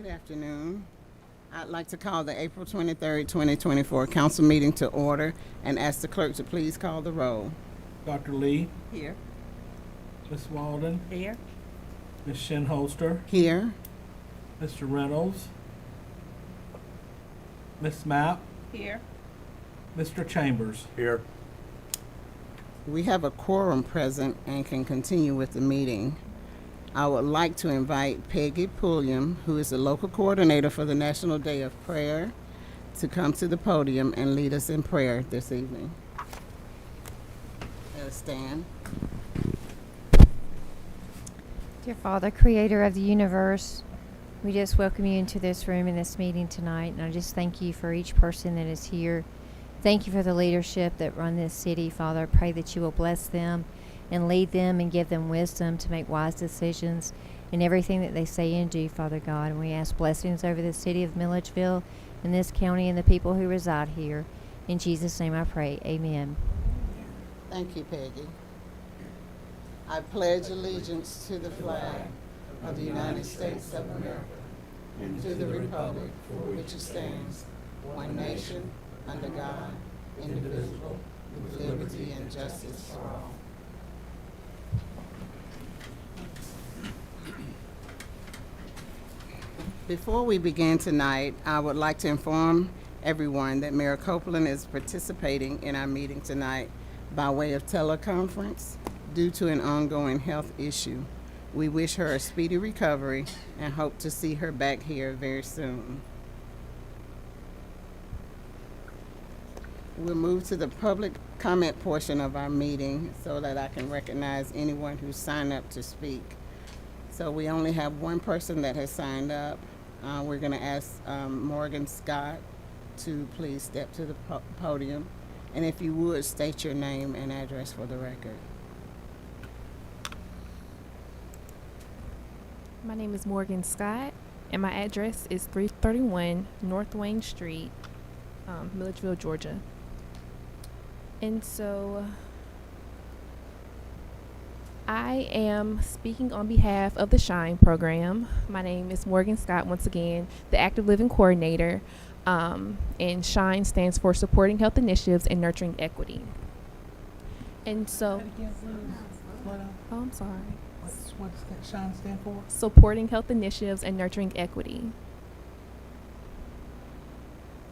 Good afternoon. I'd like to call the April 23rd, 2024 council meeting to order and ask the clerk to please call the roll. Dr. Lee, Here. Ms. Walden, Here. Ms. Shinholster, Here. Mr. Reynolds, Ms. Mapp, Here. Mr. Chambers. Here. We have a quorum present and can continue with the meeting. I would like to invite Peggy Pulliam, who is the local coordinator for the National Day of Prayer, to come to the podium and lead us in prayer this evening. Let us stand. Dear Father, creator of the universe, we just welcome you into this room in this meeting tonight, and I just thank you for each person that is here. Thank you for the leadership that run this city, Father. I pray that you will bless them and lead them and give them wisdom to make wise decisions in everything that they say and do, Father God. And we ask blessings over the city of Milledgeville and this county and the people who reside here. In Jesus' name I pray. Amen. Thank you, Peggy. I pledge allegiance to the flag of the United States of America and to the republic for which it stands, one nation, under God, indivisible, with liberty and justice for all. Before we begin tonight, I would like to inform everyone that Mayor Copeland is participating in our meeting tonight by way of teleconference due to an ongoing health issue. We wish her a speedy recovery and hope to see her back here very soon. We'll move to the public comment portion of our meeting so that I can recognize anyone who signed up to speak. So we only have one person that has signed up. We're going to ask Morgan Scott to please step to the podium. And if you would, state your name and address for the record. My name is Morgan Scott, and my address is 331 North Wayne Street, Milledgeville, Georgia. And so I am speaking on behalf of the SHINE program. My name is Morgan Scott, once again, the Active Living Coordinator, and SHINE stands for Supporting Health Initiatives and Nurturing Equity. And so, I'm sorry. What does that SHINE stand for? Supporting Health Initiatives and Nurturing Equity.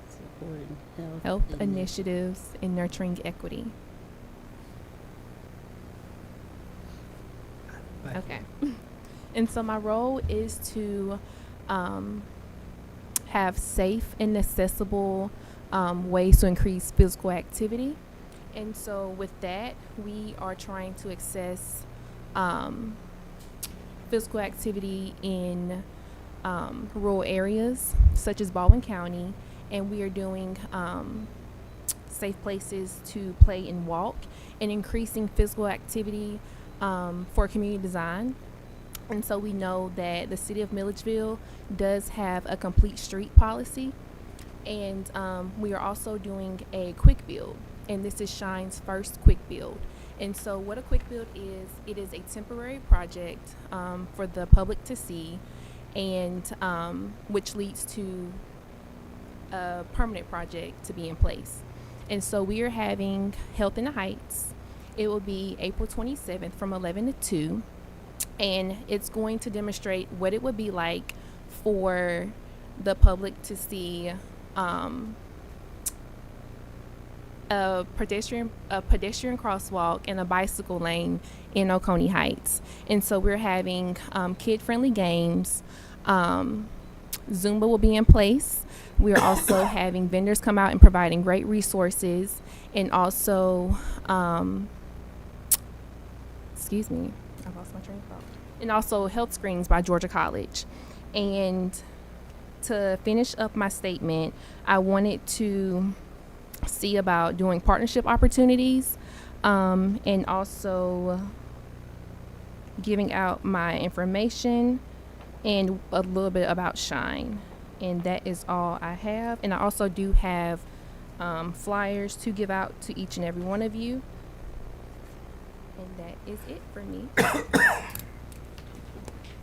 Supporting Health Initiatives and Nurturing Equity. Okay. And so my role is to have safe and accessible ways to increase physical activity. And so with that, we are trying to access physical activity in rural areas such as Baldwin County, and we are doing safe places to play and walk and increasing physical activity for community design. And so we know that the city of Milledgeville does have a complete street policy, and we are also doing a quick build, and this is SHINE's first quick build. And so what a quick build is, it is a temporary project for the public to see, and which leads to a permanent project to be in place. And so we are having Health in the Heights. It will be April 27th from 11 to 2, and it's going to demonstrate what it would be like for the public to see a pedestrian crosswalk and a bicycle lane in Oconee Heights. And so we're having kid-friendly games. Zumba will be in place. We're also having vendors come out and providing great resources, and also excuse me, I lost my train of thought. And also health screenings by Georgia College. And to finish up my statement, I wanted to see about doing partnership opportunities, and also giving out my information and a little bit about SHINE. And that is all I have. And I also do have flyers to give out to each and every one of you. And that is it for me.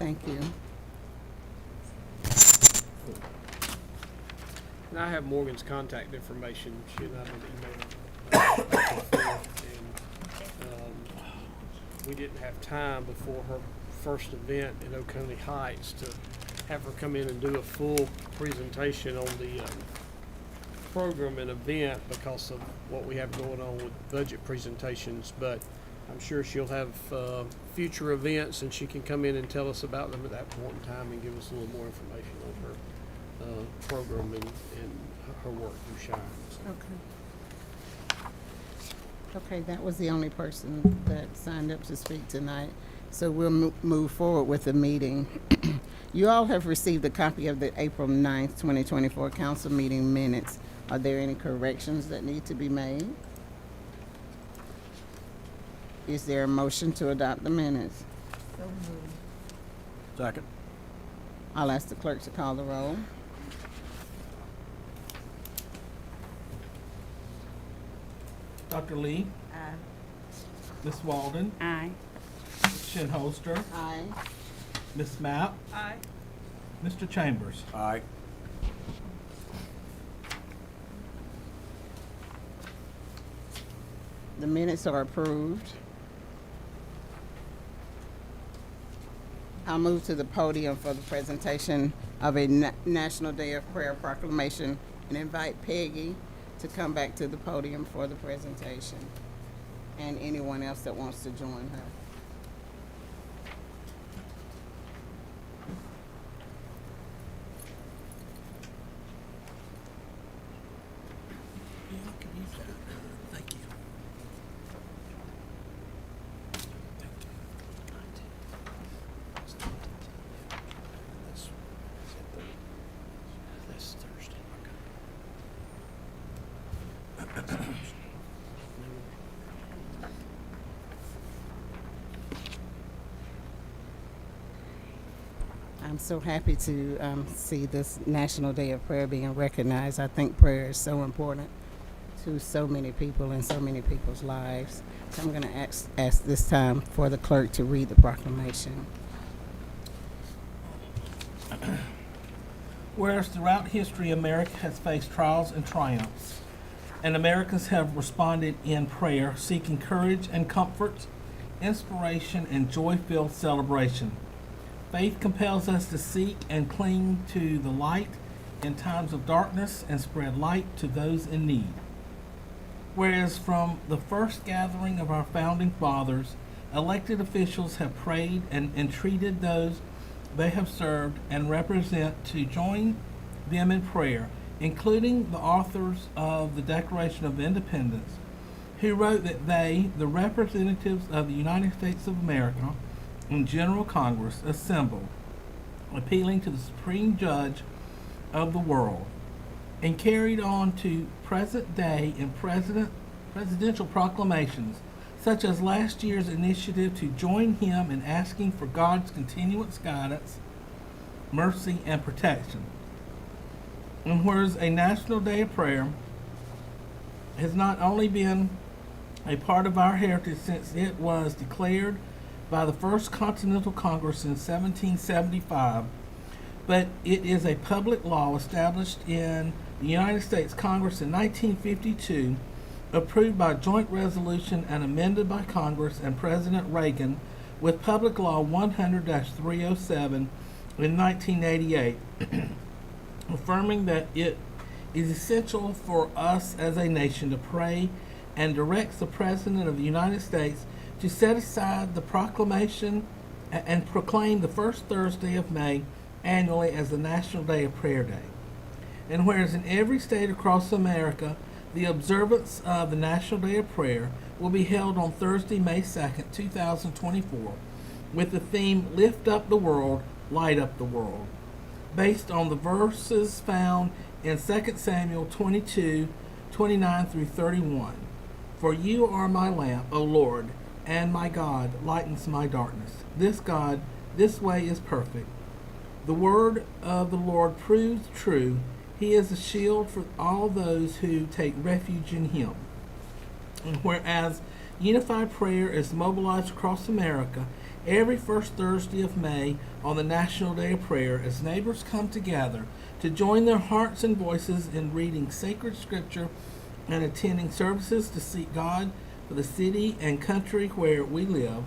Thank you. And I have Morgan's contact information. She and I have emailed back and forth, and we didn't have time before her first event in Oconee Heights to have her come in and do a full presentation on the program and event because of what we have going on with budget presentations. But I'm sure she'll have future events, and she can come in and tell us about them at that point in time and give us a little more information on her program and her work through Shine. So. Okay, that was the only person that signed up to speak tonight. So we'll move forward with the meeting. You all have received a copy of the April 9th, 2024 council meeting minutes. Are there any corrections that need to be made? Is there a motion to adopt the minutes? Second. I'll ask the clerk to call the roll. Dr. Lee? Aye. Ms. Walden? Aye. Ms. Shinholster? Aye. Ms. Mapp? Aye. Mr. Chambers? Aye. The minutes are approved. I'll move to the podium for the presentation of a National Day of Prayer proclamation and invite Peggy to come back to the podium for the presentation and anyone else that wants to join her. Thank you. That's Thursday. I'm so happy to see this National Day of Prayer being recognized. I think prayer is so important to so many people in so many people's lives. So I'm going to ask this time for the clerk to read the proclamation. Whereas throughout history, America has faced trials and triumphs, and Americans have responded in prayer, seeking courage and comfort, inspiration and joy-filled celebration. Faith compels us to seek and cling to the light in times of darkness and spread light to those in need. Whereas from the first gathering of our founding fathers, elected officials have prayed and entreated those they have served and represent to join them in prayer, including the authors of the Declaration of Independence, who wrote that they, the representatives of the United States of America and General Congress, assembled, appealing to the Supreme Judge of the world, and carried on to present day in presidential proclamations, such as last year's initiative to join him in asking for God's continuous guidance, mercy, and protection. And whereas a National Day of Prayer has not only been a part of our heritage since it was declared by the First Continental Congress in 1775, but it is a public law established in the United States Congress in 1952, approved by joint resolution and amended by Congress and President Reagan with Public Law 100-307 in 1988, affirming that it is essential for us as a nation to pray, and directs the President of the United States to set aside the proclamation and proclaim the first Thursday of May annually as the National Day of Prayer Day. And whereas in every state across America, the observance of the National Day of Prayer will be held on Thursday, May 2nd, 2024, with the theme, Lift Up the World, Light Up the World, based on the verses found in 2 Samuel 22:29 through 31. For you are my lamp, O Lord, and my God lightens my darkness. This way is perfect. The word of the Lord proves true. He is a shield for all those who take refuge in him. And whereas unified prayer is mobilized across America, every first Thursday of May on the National Day of Prayer as neighbors come together to join their hearts and voices in reading sacred scripture and attending services to seek God for the city and country where we live,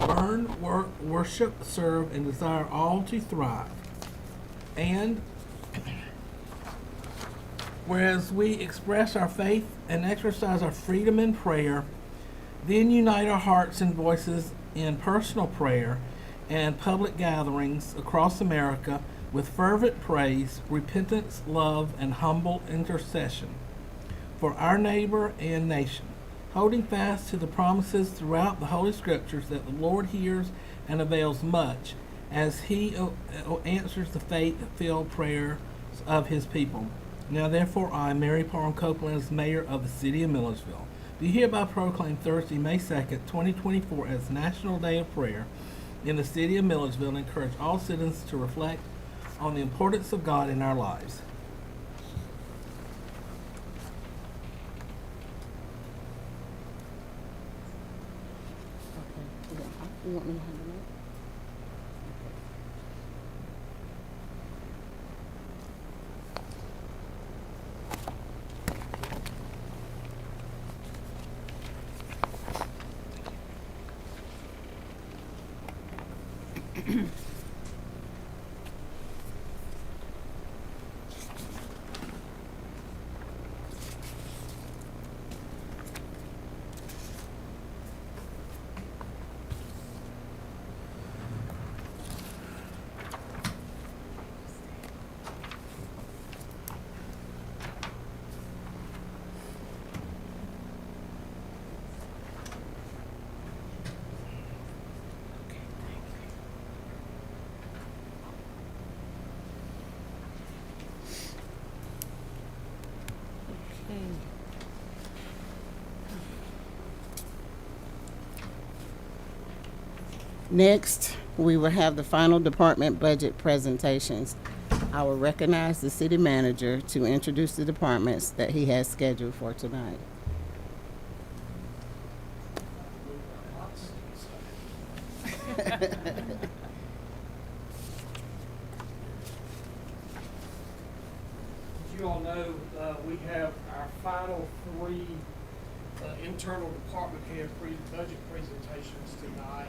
learn, work, worship, serve, and desire all to thrive. And whereas we express our faith and exercise our freedom in prayer, then unite our hearts and voices in personal prayer and public gatherings across America with fervent praise, repentance, love, and humble intercession for our neighbor and nation, holding fast to the promises throughout the Holy Scriptures that the Lord hears and avails much as He answers the faith-filled prayers of His people. Now therefore I, Mary Parham Copeland, as mayor of the city of Milledgeville, do hereby proclaim Thursday, May 2nd, 2024 as National Day of Prayer in the city of Milledgeville and encourage all citizens to reflect on the importance of God in our lives. Okay. You want me to handle it? Next, we will have the final department budget presentations. I will recognize the city manager to introduce the departments that he has scheduled for tonight. As you all know, we have our final three internal department head budget presentations tonight.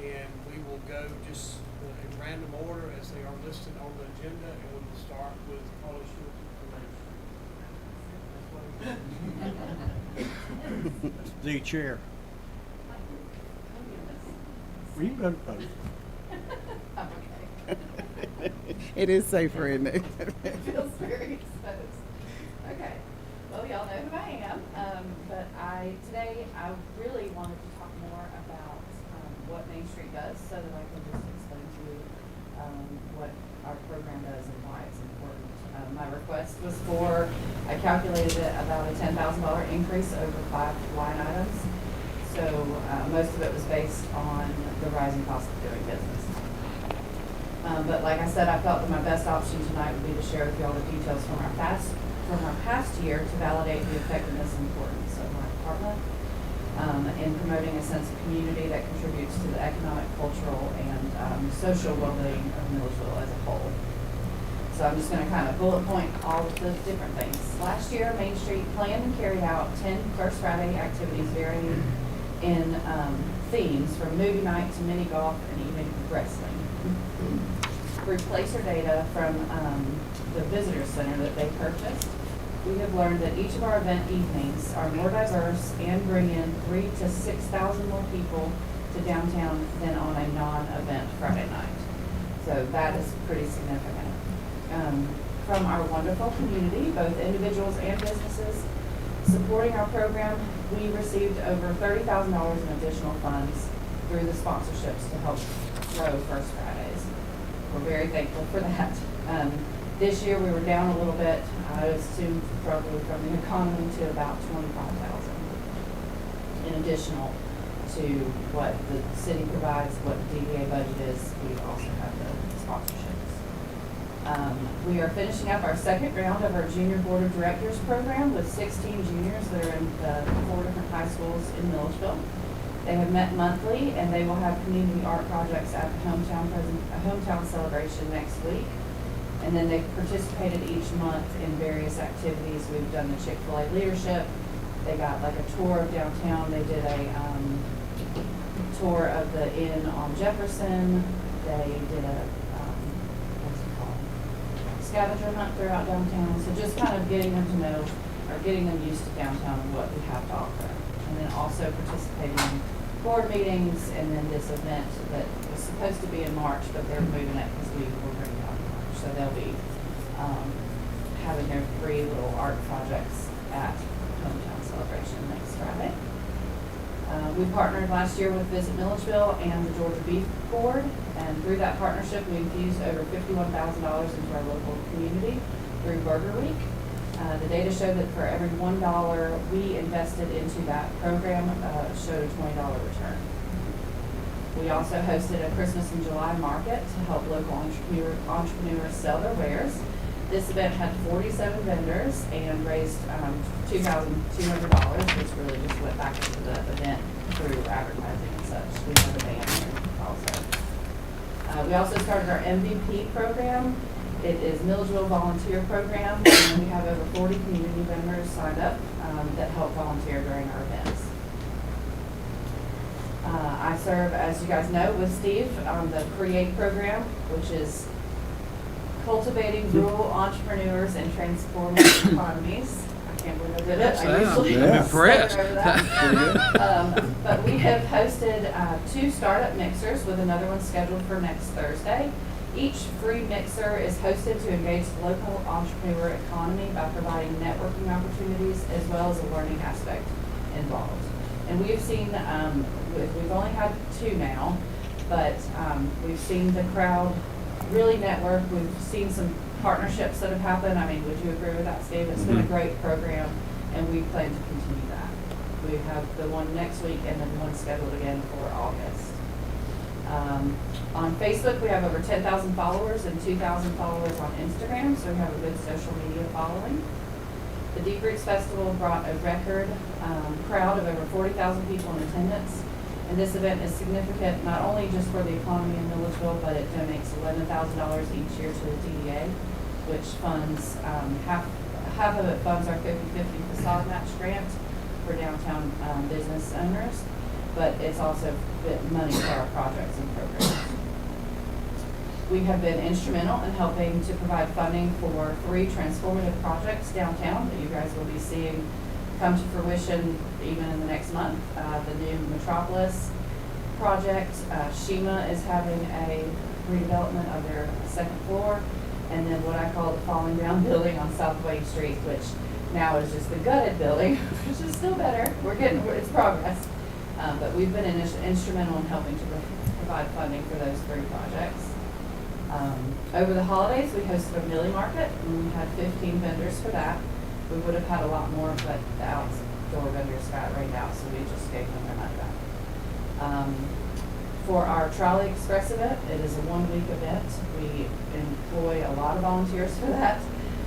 And we will go just in random order as they are listed on the agenda, and we will start with College Shores Information. The chair. Well, you better vote. It is safer, isn't it? Feels very exposed. Okay. Well, y'all know who I am, but today I really wanted to talk more about what Main Street does, so that I can just explain to you what our program does and why it's important. My request was I calculated it about a $10,000 increase over 5 line items. So most of it was based on the rising cost of doing business. But like I said, I felt that my best option tonight would be to share with you all the details from our past year to validate the effectiveness and importance of my department in promoting a sense of community that contributes to the economic, cultural, and social well-being of Milledgeville as a whole. So I'm just going to kind of bullet point all of the different things. Last year, Main Street planned and carried out 10 First Friday activities varying in themes from movie night to mini golf and even wrestling. Through placer data from the visitor center that they purchased, we have learned that each of our event evenings are more diverse and bring in 3,000 to 6,000 more people to downtown than on a non-event Friday night. So that is pretty significant. From our wonderful community, both individuals and businesses supporting our program, we received over $30,000 in additional funds through the sponsorships to help grow First Fridays. We're very thankful for that. This year we were down a little bit, I assume probably from the economy, to about $25,000 in additional to what the city provides, what the DDA budget is. We also have the sponsorships. We are finishing up our second round of our Junior Board of Directors program with 16 juniors that are in 4 different high schools in Milledgeville. They have met monthly, and they will have community art projects at the hometown celebration next week. And then they've participated each month in various activities. We've done the Chick-fil-A leadership. They got like a tour of downtown. They did a tour of the inn on Jefferson. They did a what's it called? Scavenger hunt throughout downtown. So just kind of getting them to know, or getting them used to downtown and what we have to offer. And then also participating in board meetings, and then this event that was supposed to be in March, but they're moving it because we were bringing it out in March. So they'll be having their 3 little art projects at Hometown Celebration next Friday. We partnered last year with Visit Milledgeville and the Georgia Beef Board, and through that partnership, we infused over $51,000 into our local community through Burger Week. The data showed that for every $1 we invested into that program, showed a $20 return. We also hosted a Christmas in July market to help local entrepreneurs sell their wares. This event had 47 vendors and raised $2,200, which really just went back into the event through advertising and such. We have a band here also. We also started our MVP program. It is Milledgeville Volunteer Program, and we have over 40 community members signed up that help volunteer during our events. I serve, as you guys know, with Steve on the CREATE program, which is cultivating rural entrepreneurs and transforming economies. I can't believe I did it. I usually I'm impressed. stutter over that. But we have hosted 2 startup mixers with another one scheduled for next Thursday. Each free mixer is hosted to engage the local entrepreneur economy by providing networking opportunities as well as a learning aspect involved. And we've seen, we've only had 2 now, but we've seen the crowd really network. We've seen some partnerships that have happened. I mean, would you agree with that, Steve? It's been a great program, and we plan to continue that. We have the one next week and then one scheduled again for August. On Facebook, we have over 10,000 followers and 2,000 followers on Instagram, so we have a good social media following. The Deep Roots Festival brought a record crowd of over 40,000 people in attendance. And this event is significant not only just for the economy in Milledgeville, but it donates $11,000 each year to the DDA, which funds, half of it funds our 50/50 facade match grant for downtown business owners, but it's also money for our projects and programs. We have been instrumental in helping to provide funding for 3 transformative projects downtown that you guys will be seeing come to fruition even in the next month. The new Metropolis project, Shima is having a redevelopment of their 2nd floor, and then what I call the falling down building on South Wade Street, which now is just the gutted building, which is still better. It's progress. But we've been instrumental in helping to provide funding for those 3 projects. Over the holidays, we hosted a Millie market, and we had 15 vendors for that. We would have had a lot more, but the outdoor vendors got rained out, so we just gave them their money back. For our Trolley Express event, it is a 1-week event. We employ a lot of volunteers for that.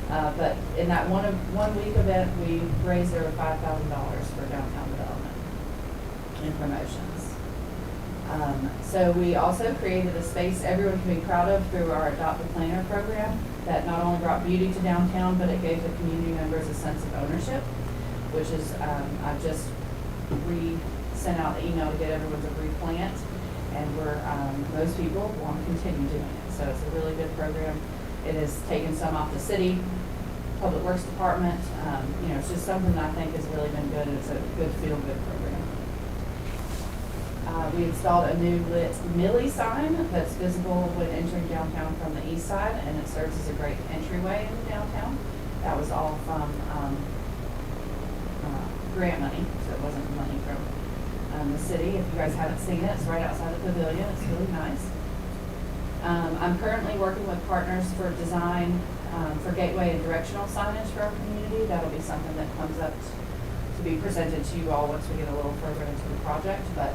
But in that one-week event, we raised over $5,000 for downtown development and promotions. So we also created a space everyone can be proud of through our Adopt a Planner program that not only brought beauty to downtown, but it gave the community members a sense of ownership, which is, I've just sent out the email to get everyone to replant, and most people want to continue doing it. So it's a really good program. It has taken some off the city, Public Works Department. It's just something that I think has really been good, and it's a good feel-good program. We installed a new lit Millie sign that's visible when entering downtown from the east side, and it serves as a great entryway into downtown. That was all from grant money, so it wasn't money from the city. If you guys haven't seen it, it's right outside the pavilion. It's really nice. I'm currently working with partners for design for gateway and directional signage for our community. That'll be something that comes up to be presented to you all once we get a little further into the project. But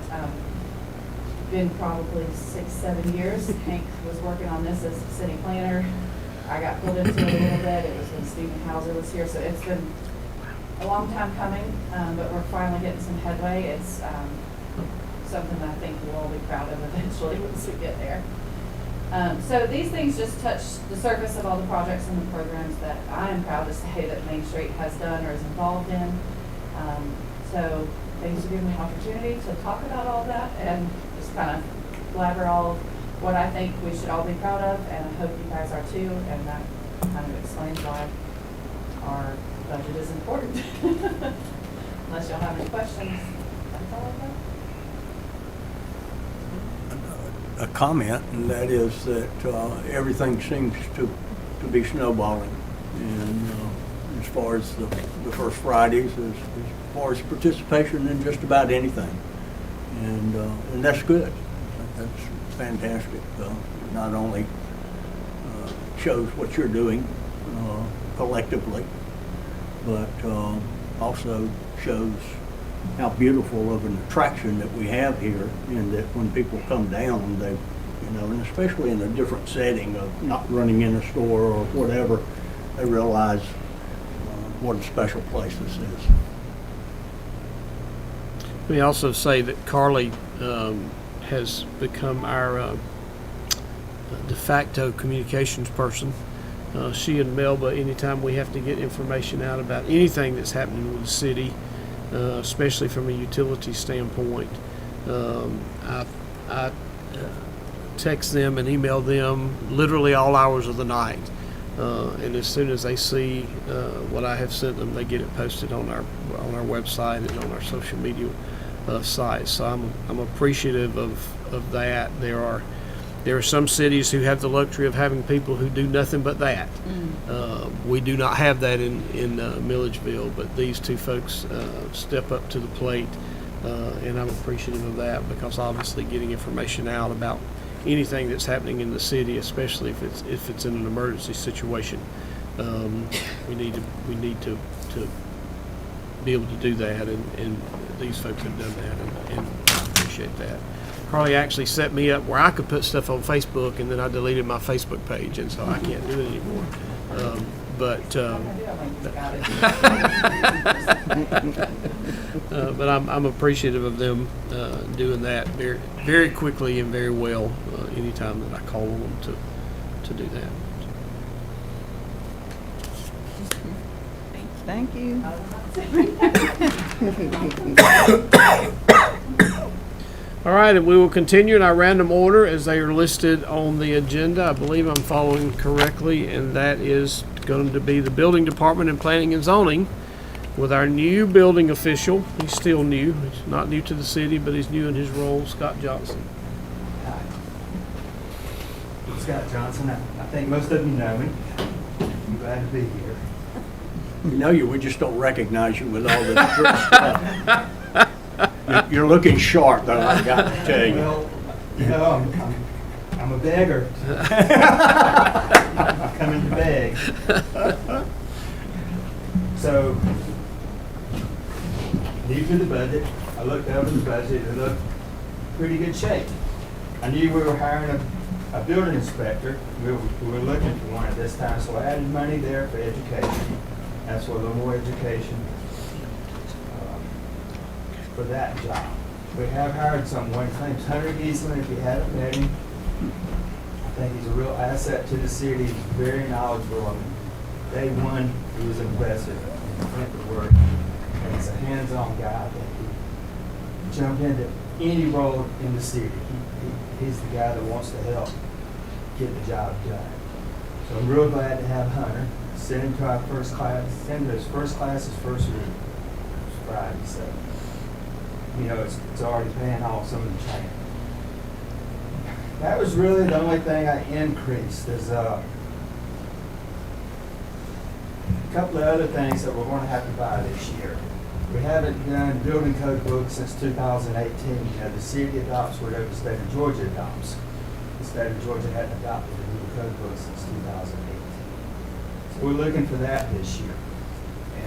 been probably 6-7 years. Hank was working on this as city planner. I got pulled into it a little bit. It was when Stephen Hauser was here, so it's been a long time coming, but we're finally getting some headway. It's something that I think we'll all be proud of eventually once we get there. So these things just touch the surface of all the projects and the programs that I am proud to say that Main Street has done or is involved in. So thanks for giving me an opportunity to talk about all that and just kind of blabber all of what I think we should all be proud of, and I hope you guys are too, and that kind of explains why our budget is important. Unless y'all have any questions, that's all I've got. A comment, and that is that everything seems to be snowballing. And as far as the first Fridays, as far as participation in just about anything. And that's good. That's fantastic. Not only shows what you're doing collectively, but also shows how beautiful of an attraction that we have here, and that when people come down, they, and especially in a different setting of not running in a store or whatever, they realize what a special place this is. Let me also say that Carly has become our de facto communications person. She and Melba, anytime we have to get information out about anything that's happening with the city, especially from a utility standpoint, I text them and email them literally all hours of the night. And as soon as they see what I have sent them, they get it posted on our website and on our social media sites. So I'm appreciative of that. There are some cities who have the luxury of having people who do nothing but that. We do not have that in Milledgeville, but these two folks step up to the plate, and I'm appreciative of that, because obviously getting information out about anything that's happening in the city, especially if it's in an emergency situation, we need to be able to do that, and these folks have done that, and I appreciate that. Carly actually set me up where I could put stuff on Facebook, and then I deleted my Facebook page, and so I can't do it anymore. But I'm appreciative of them doing that very, very quickly and very well anytime that I call on them to do that. Thank you. All right, and we will continue in our random order as they are listed on the agenda. I believe I'm following correctly, and that is going to be the Building Department and Planning and Zoning with our new building official. He's still new. He's not new to the city, but he's new in his role, Scott Johnson. Hi. I'm Scott Johnson. I think most of you know me. I'm glad to be here. We know you, we just don't recognize you with all the dress stuff. You're looking sharp, though, I got to tell you. Well, I'm a beggar. I come in to beg. So, new to the budget, I looked over the budget, it looked pretty good shape. I knew we were hiring a building inspector. We were looking for one at this time, so I added money there for education. That's for a little more education for that job. We have hired someone, his name's Hunter Giesman, if you haven't met him. I think he's a real asset to the city. He's very knowledgeable. I mean, day one, he was impressive. He went to work, and he's a hands-on guy. I think he jumped into any role in the city. He's the guy that wants to help get the job done. So I'm real glad to have Hunter. Send him to our first class. Send him to his first class, his first week. It's Friday, so it's already paying off some of the training. That was really the only thing I increased. There's a couple of other things that we're going to have to buy this year. We haven't done building code books since 2018. The city adopts whatever the state of Georgia adopts. The state of Georgia hadn't adopted a new code book since 2018. So we're looking for that this year.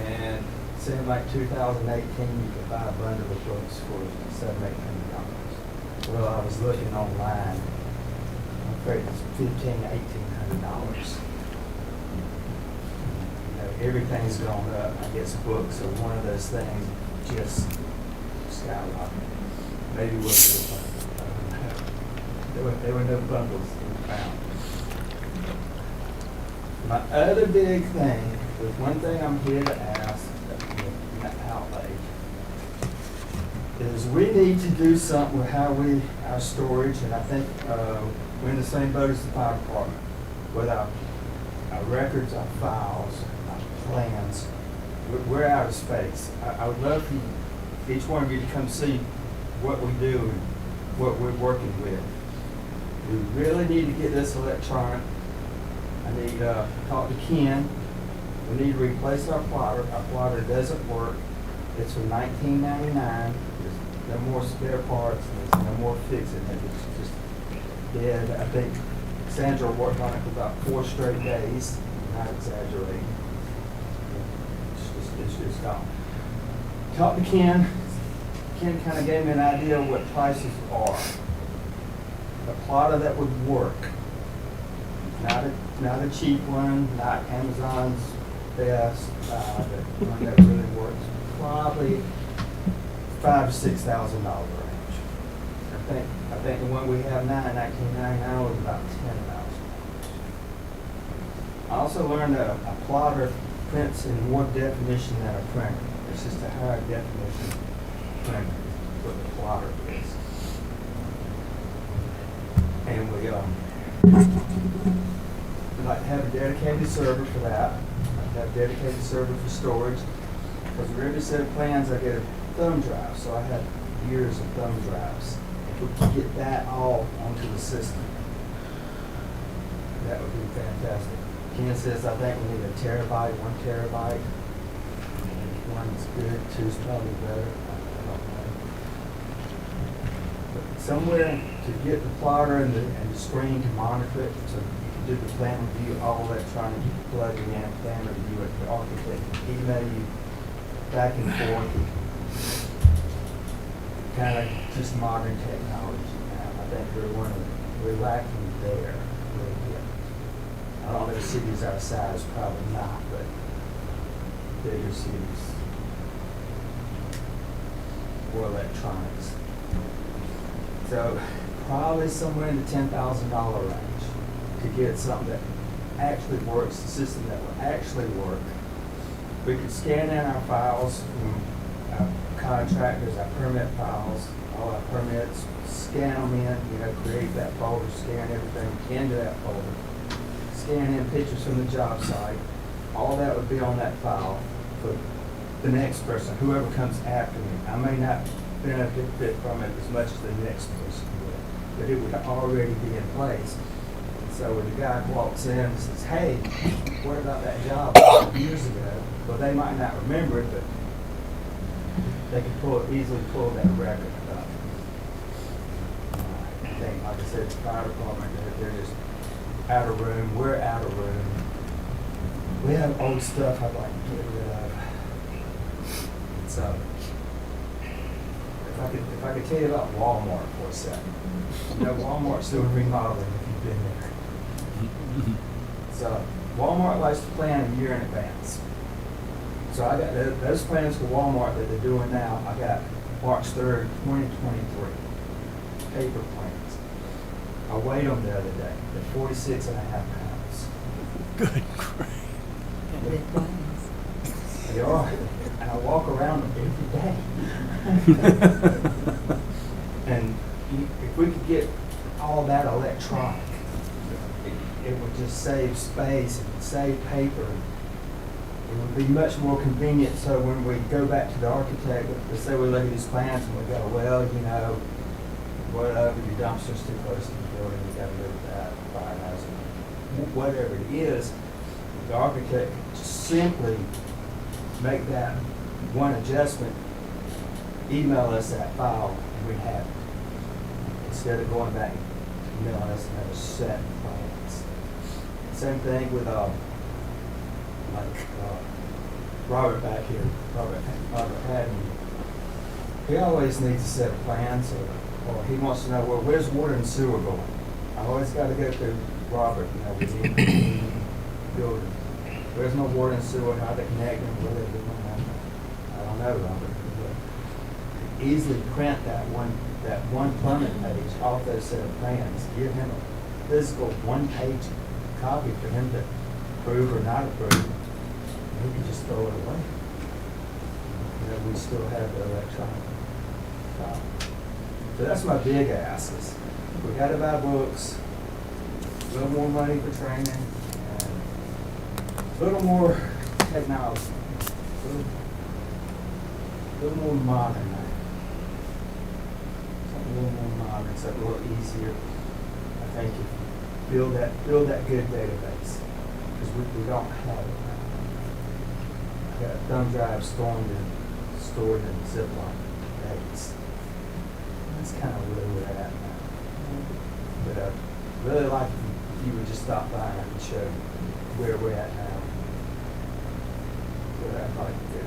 And it seemed like 2018 you could buy a bundle of books for $700-800. Well, I was looking online. I'm afraid it's $1,500-1,800. Everything's gone up. I guess books are one of those things just skyrocketing. maybe we'll do a bundle. There were no bundles found. My other big thing, there's one thing I'm here to ask, outlay, is we need to do something with our storage, and I think we're in the same boat as the fire department, with our records, our files, our plans. We're out of space. I would love for each one of you to come see what we do and what we're working with. We really need to get this electronic. I need to talk to Ken. We need to replace our plotter. Our plotter doesn't work. It's from 1999. There's no more spare parts. There's no more fixing it. It's just dead. I think Sandra worked on it for about 4 straight days. I'm not exaggerating. It's just gone. Talked to Ken. Ken kind of gave me an idea of what prices are. A plotter that would work. Not a cheap one, not Amazon's best, but one that really works. Probably $5,000 to $6,000 range. I think the one we have now in 1999 was about $10,000. I also learned that a plotter prints in more definition than a printer. It's just a higher definition printer, what the plotter is. And we like to have a dedicated server for that. Like to have a dedicated server for storage. Because with every set of plans, I get a thumb drive. So I have years of thumb drives. If we could get that all onto the system, that would be fantastic. Ken says I think we need a terabyte, 1 terabyte. One's good, 2's probably better. I don't know. But somewhere to get the plotter and the screen to monitor it, so you can do the plan review, all electronic, you can plug it in, plan review it, the architect can email you back and forth. Kind of just modern technology now. I think we're lacking there. I don't know if cities our size, probably not, but bigger cities or electronics. So probably somewhere in the $10,000 range to get something that actually works, a system that will actually work. We could scan in our files from our contractors, our permit files, all our permits, scan them in, create that folder, scan everything into that folder, scan in pictures from the job site. All that would be on that file for the next person, whoever comes after me. I may not benefit from it as much as the next person would, but it would already be in place. And so when the guy walks in and says, hey, what about that job years ago? Well, they might not remember it, but they can easily pull that record up. I think, like I said, the fire department, they're just out of room. We're out of room. We have old stuff I'd like to get rid of. So, if I could tell you about Walmart for a second. Walmart's doing remodeling if you've been there. So, Walmart likes to plan a year in advance. So I got those plans for Walmart that they're doing now. I got March 3rd, 2023. Paper plans. I weighed them the other day. They're 46 and a half pounds. Good grief. They are. And I walk around them every day. And if we could get all that electronic, it would just save space and save paper. It would be much more convenient, so when we go back to the architect, let's say we look at these plans and we go, well, whatever, your dumpster's too close to the building, you gotta move that, fire hazard, whatever it is, the architect could just simply make that one adjustment, email us that file, and we have it. Instead of going back and emailing us another set of plans. Same thing with Robert back here, Robert Haddon. He always needs a set of plans, or he wants to know, well, where's water and sewer going? I always got to go through Robert, we need building. Where's my water and sewer, how they connect them, where they do them. I don't know, Robert. But easily print that one that one plumbing page off those set of plans, give him a physical one-page copy for him to approve or not approve, and he can just throw it away. You know, we still have the electronic file. So that's my big ask is, we gotta buy books, a little more money for training, and a little more technology, a little more modern. Something a little more modern, something a little easier. I think if you build that good database, because we don't have it now. I got thumb drives stored in Ziploc bags. That's kind of where we're at now. But I'd really like if you would just stop by and I can show you where we're at now. What I'd like to do.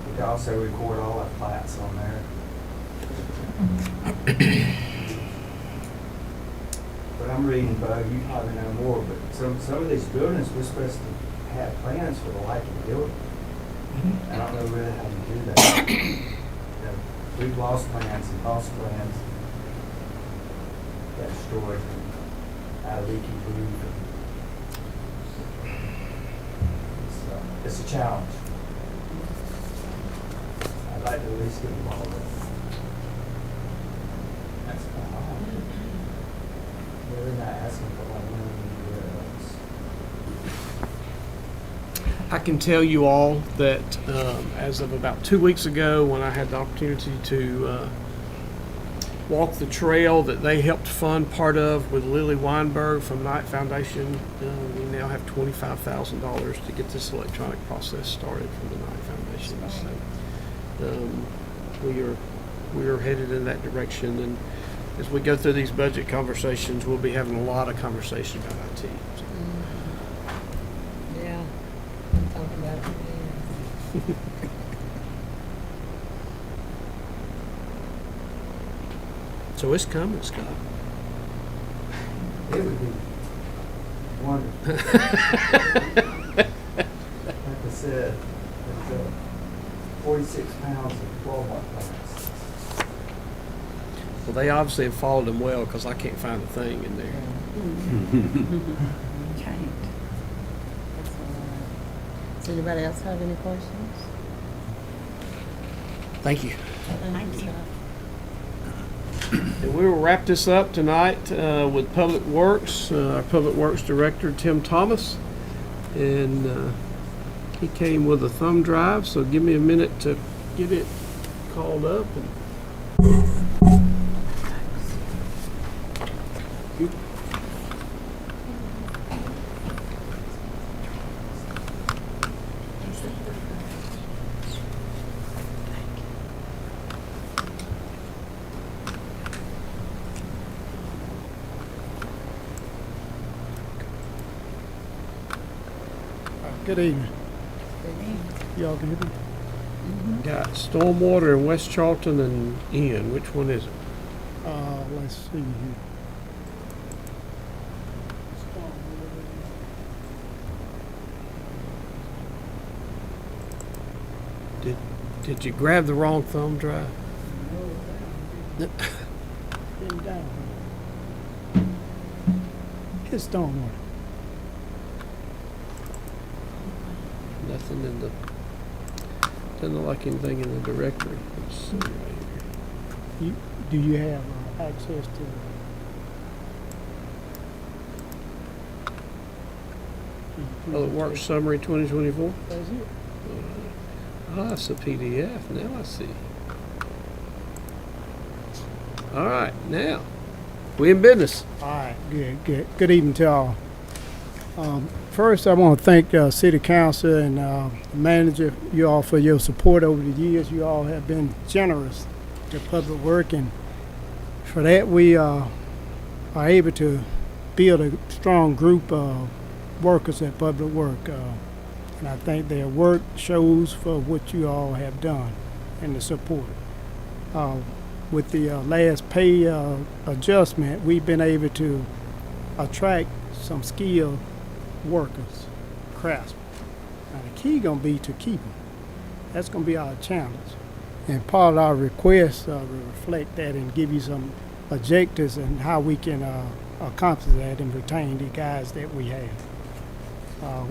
We can also record all our plats on there. But I'm reading, Bo, you probably know more, but some of these buildings, we're supposed to have plans for the life of the building. I don't know really how you do that. You know, we've lost plans and lost plans. Got destroyed and out of leaky roof. It's a challenge. I'd like to at least get involved with it. That's kind of hard. Really not asking for my money anywhere else. I can tell you all that as of about 2 weeks ago, when I had the opportunity to walk the trail that they helped fund part of with Lily Weinberg from Knight Foundation, we now have $25,000 to get this electronic process started for the Knight Foundation. So we are headed in that direction, and as we go through these budget conversations, we'll be having a lot of conversation about IT. So. Yeah. Talk about it. So it's coming, Scott. It would be wonderful. Like I said, there's 46 pounds of Walmart plants. Well, they obviously have followed them well because I can't find a thing in there. Can't. That's all right. Does anybody else have any questions? Thank you. Thank you. And we will wrap this up tonight with Public Works, our Public Works Director, Tim Thomas. And he came with a thumb drive, so give me a minute to get it called up. Good evening. Y'all can hear me? Got stormwater in West Charlton and Ian. Which one is it? Let's see here. Did you grab the wrong thumb drive? Getting down. It's stormwater. Nothing in the, doesn't look like anything in the directory. Let's see right here. Do you have access to? Public Works Summary 2024. That's it. That's a PDF. Now I see. All right, now we in business. All right, good. Good evening to all. First, I want to thank City Council and the manager, you all, for your support over the years. You all have been generous to Public Work, and for that we are able to build a strong group of workers at Public Work. And I think their work shows for what you all have done and the support. With the last pay adjustment, we've been able to attract some skilled workers, craftsmen. Now the key gonna be to keep them. That's gonna be our challenge. And part of our request will reflect that and give you some objectives and how we can accomplish that and retain the guys that we have.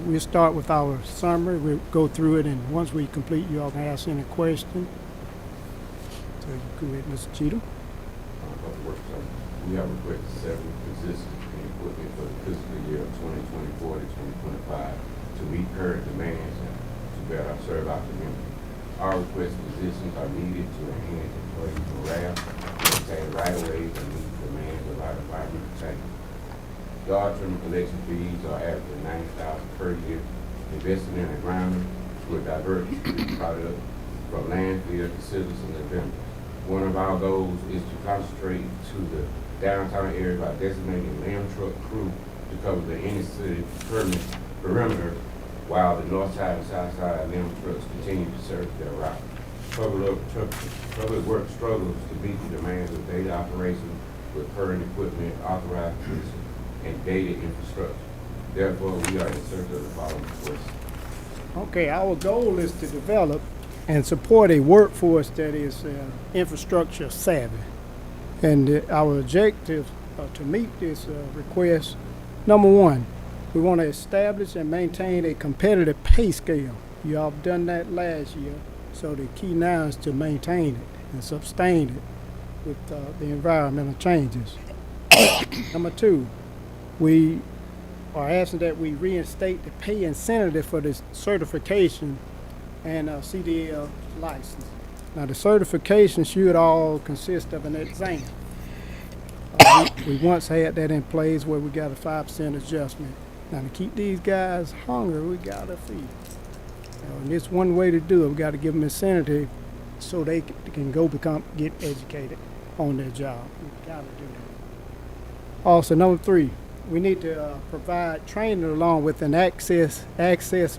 We'll start with our summary. We'll go through it, and once we complete, you all can ask any question. So you go ahead, Mr. Cheatham. We have requested several positions and equipment for the fiscal year of 2024 to 2025 to meet current demands and to better serve our community. Our request positions are needed to enhance employee morale, maintain right-of-ways, and meet the demands of our environmental change. Yard trimming collection fees are averaging $90,000 per year. Investing in a grounder will divert product from landfill to citizens and vendors. One of our goals is to concentrate to the downtown area by designating limb truck crew to cover the inner city perimeter, while the north side and south side limb trucks continue to serve their route. Public Works struggles to meet the demands of daily operations with current equipment, authorized positions, and dated infrastructure. Therefore, we are in search of the following requests. Okay, our goal is to develop and support a workforce that is infrastructure savvy. And our objective to meet this request, number one, we want to establish and maintain a competitive pay scale. You all have done that last year, so the key now is to maintain it and sustain it with the environmental changes. Number two, we are asking that we reinstate the pay incentive for this certification and CDL license. Now, the certification should all consist of an exam. We once had that in place where we got a 5% adjustment. Now, to keep these guys hungry, we got to feed. And it's one way to do it. We got to give them incentive so they can go get educated on their job. We got to do that. Also, number three, we need to provide training along with an access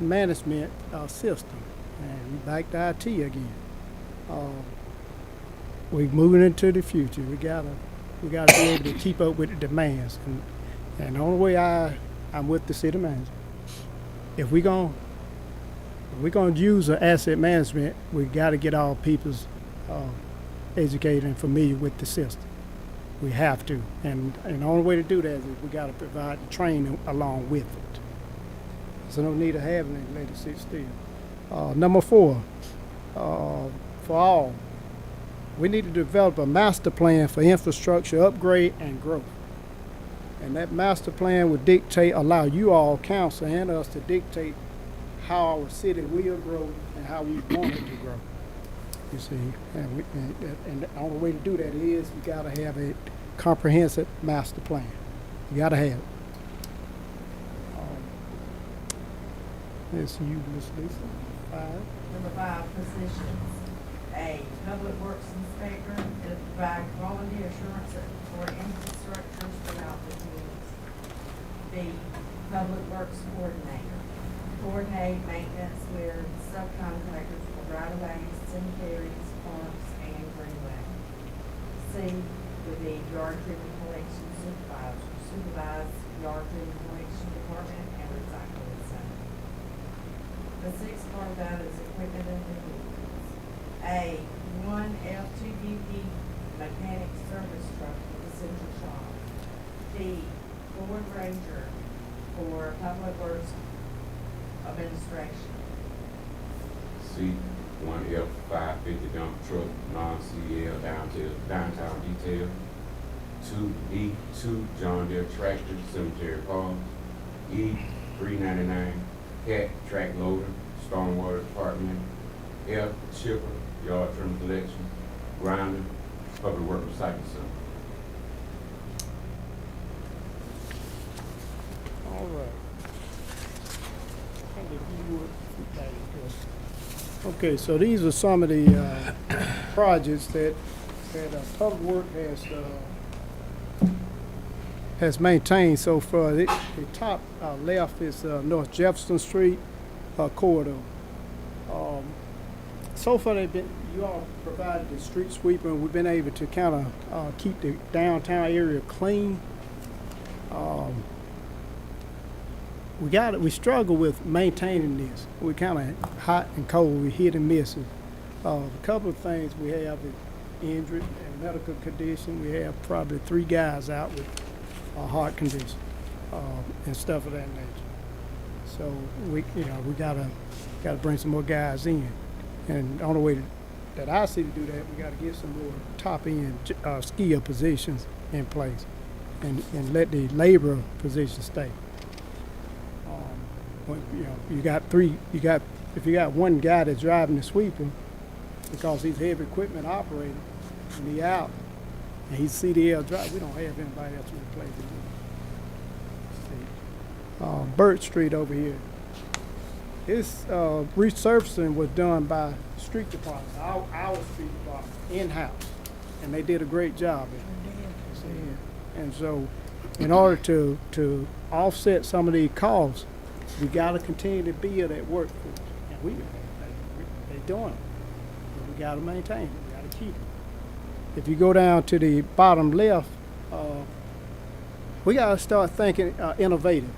management system. And we back to IT again. We're moving into the future. We gotta be able to keep up with the demands. And the only way I'm with the city manager. If we're gonna use an asset management, we gotta get our people's educated and familiar with the system. We have to, and the only way to do that is we got to provide the training along with it. So no need of having it, let it sit still. Number four, for all, we need to develop a master plan for infrastructure upgrade and growth. And that master plan would allow you all, council, and us to dictate how our city will grow and how we want it to grow. You see, and the only way to do that is we got to have a comprehensive master plan. You got to have it. Let's you, Ms. Lisa. 5. Number 5, positions. A, public works inspector to provide quality assurance for infrastructures throughout the community. B, public works coordinator. Coordinate maintenance with subcontractors for right-of-ways, cemeteries, parks, and greenway. C, would be yard trimming collection supervisor. Supervise yard trimming collection department and recycling center. The 6th part of that is equipment and vehicles. A, 1 F250 mechanic service truck for the central shop. D, Ford Ranger for public works administration. C, 1 F550 dump truck, non-CL downtown detail. 2 John Deere tractor, cemetery park. E, 399 cat track loader, stormwater department. F, chipper, yard trim collection, grinder, public work recycling center. All right. Okay, so these are some of the projects that Public Work has maintained so far. The top left is North Jefferson Street corridor. So far, you all provided the street sweeper, and we've been able to kind of keep the downtown area clean. We struggle with maintaining this. We kind of hot and cold. We hit and miss it. A couple of things we have is injury and medical condition. We have probably 3 guys out with a heart condition and stuff of that nature. So we gotta bring some more guys in, and the only way that I see to do that, we gotta get some more top end skier positions in place, and let the labor position stay. If you got one guy that's driving the sweeper, because he's heavy equipment operator, and he out, and he's CDL driver, we don't have anybody else to replace him. Burt Street over here. This resurfacing was done by the street department, our street department, in-house, and they did a great job. And so, in order to offset some of these costs, we got to continue to build that workforce, and they're doing it. But we got to maintain it. We got to keep it. If you go down to the bottom left, we got to start thinking innovative,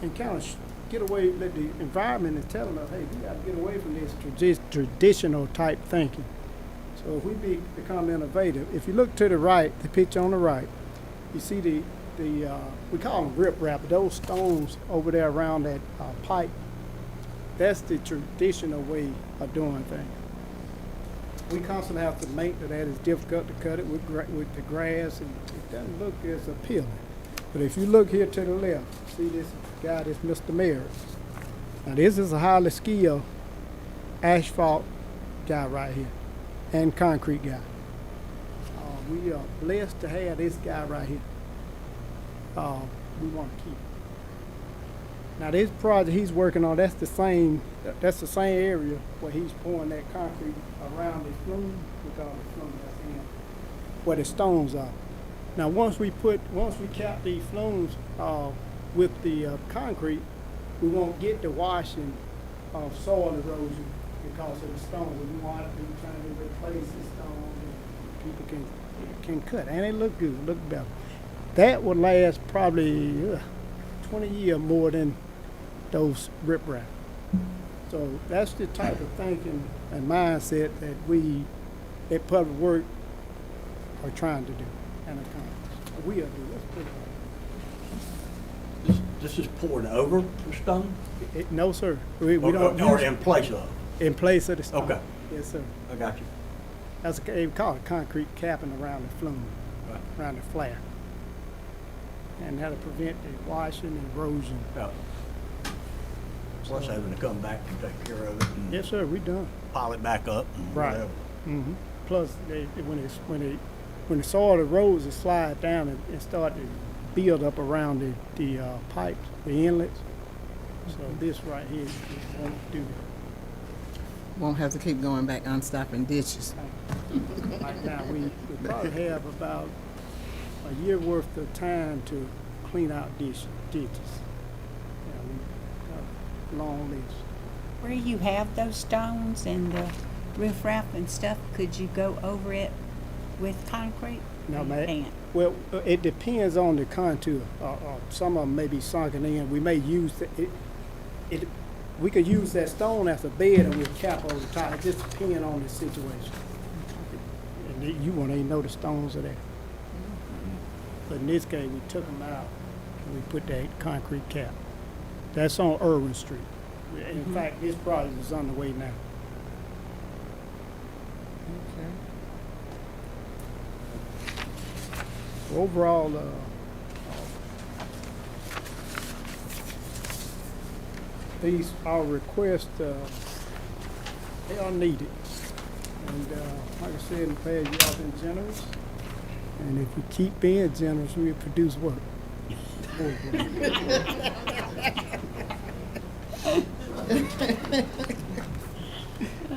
and kind of get away. Let the environment is telling us, hey, we got to get away from this traditional type thinking. So if we become innovative, if you look to the right, the picture on the right, you see the we call them rip wrap, those stones over there around that pipe. That's the traditional way of doing things. We constantly have to make that. It's difficult to cut it with the grass, and it doesn't look as appealing. But if you look here to the left, see this guy, this Mr. Mayer. Now this is a highly skilled asphalt guy right here, and concrete guy. We are blessed to have this guy right here. We want to keep. Now this project he's working on, that's the same area where he's pouring that concrete around the flume, we call it flume, that's in, where the stones are. Now once we cap these flumes with the concrete, we won't get the washing of soil erosion because of the stones. We want to be trying to replace the stones, and people can cut, and they look good, look better. That would last probably 20 years more than those riprap. So that's the type of thinking and mindset that we at Public Works are trying to do and accomplish. We are doing. Let's put it on. This is poured over the stone? No, sir. We don't or use in place of? In place of the stone. Okay. Yes, sir. I got you. They call it concrete capping around the flume, Right. around the flare. And that'll prevent the washing and erosion. Yeah. Plus having to come back and take care of it and Yes, sir, we done. pile it back up and Right. whatever. Mm-hmm. Plus, when the soil erodes, it slide down and start to build up around the pipes, the inlets. So this right here won't do that. Won't have to keep going back unstopping ditches. Right now, we probably have about a year worth of time to clean out ditches. Yeah, we got a long list. Where you have those stones and the riffraff and stuff, could you go over it with concrete? No, You ma'am. can't. Well, it depends on the contour. Some of them may be sunken in. We may use we could use that stone as a bed and we'll cap over the top. It just depends on the situation. And you won't even know the stones are there. But in this case, we took them out and we put that concrete cap. That's on Irwin Street. In fact, this project is underway now. Overall, these our requests, they are needed. And like I said in the past, y'all been generous. And if we keep being generous, we'll produce work. More work.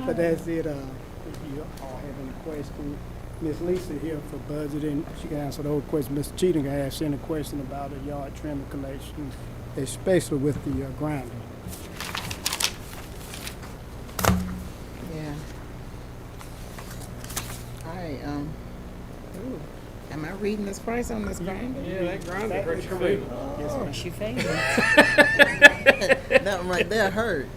But that's it. If you all have any questions, Miss Lisa here for budgeting. She can answer those questions. Ms. Cheatham can ask any question about the yard trim collection, especially with the grinder. Yeah. Am I reading this price on this grinder? Yeah, that grinder hurts your correct. feelings. Yes, ma'am. What's your favorite? That one right there hurt.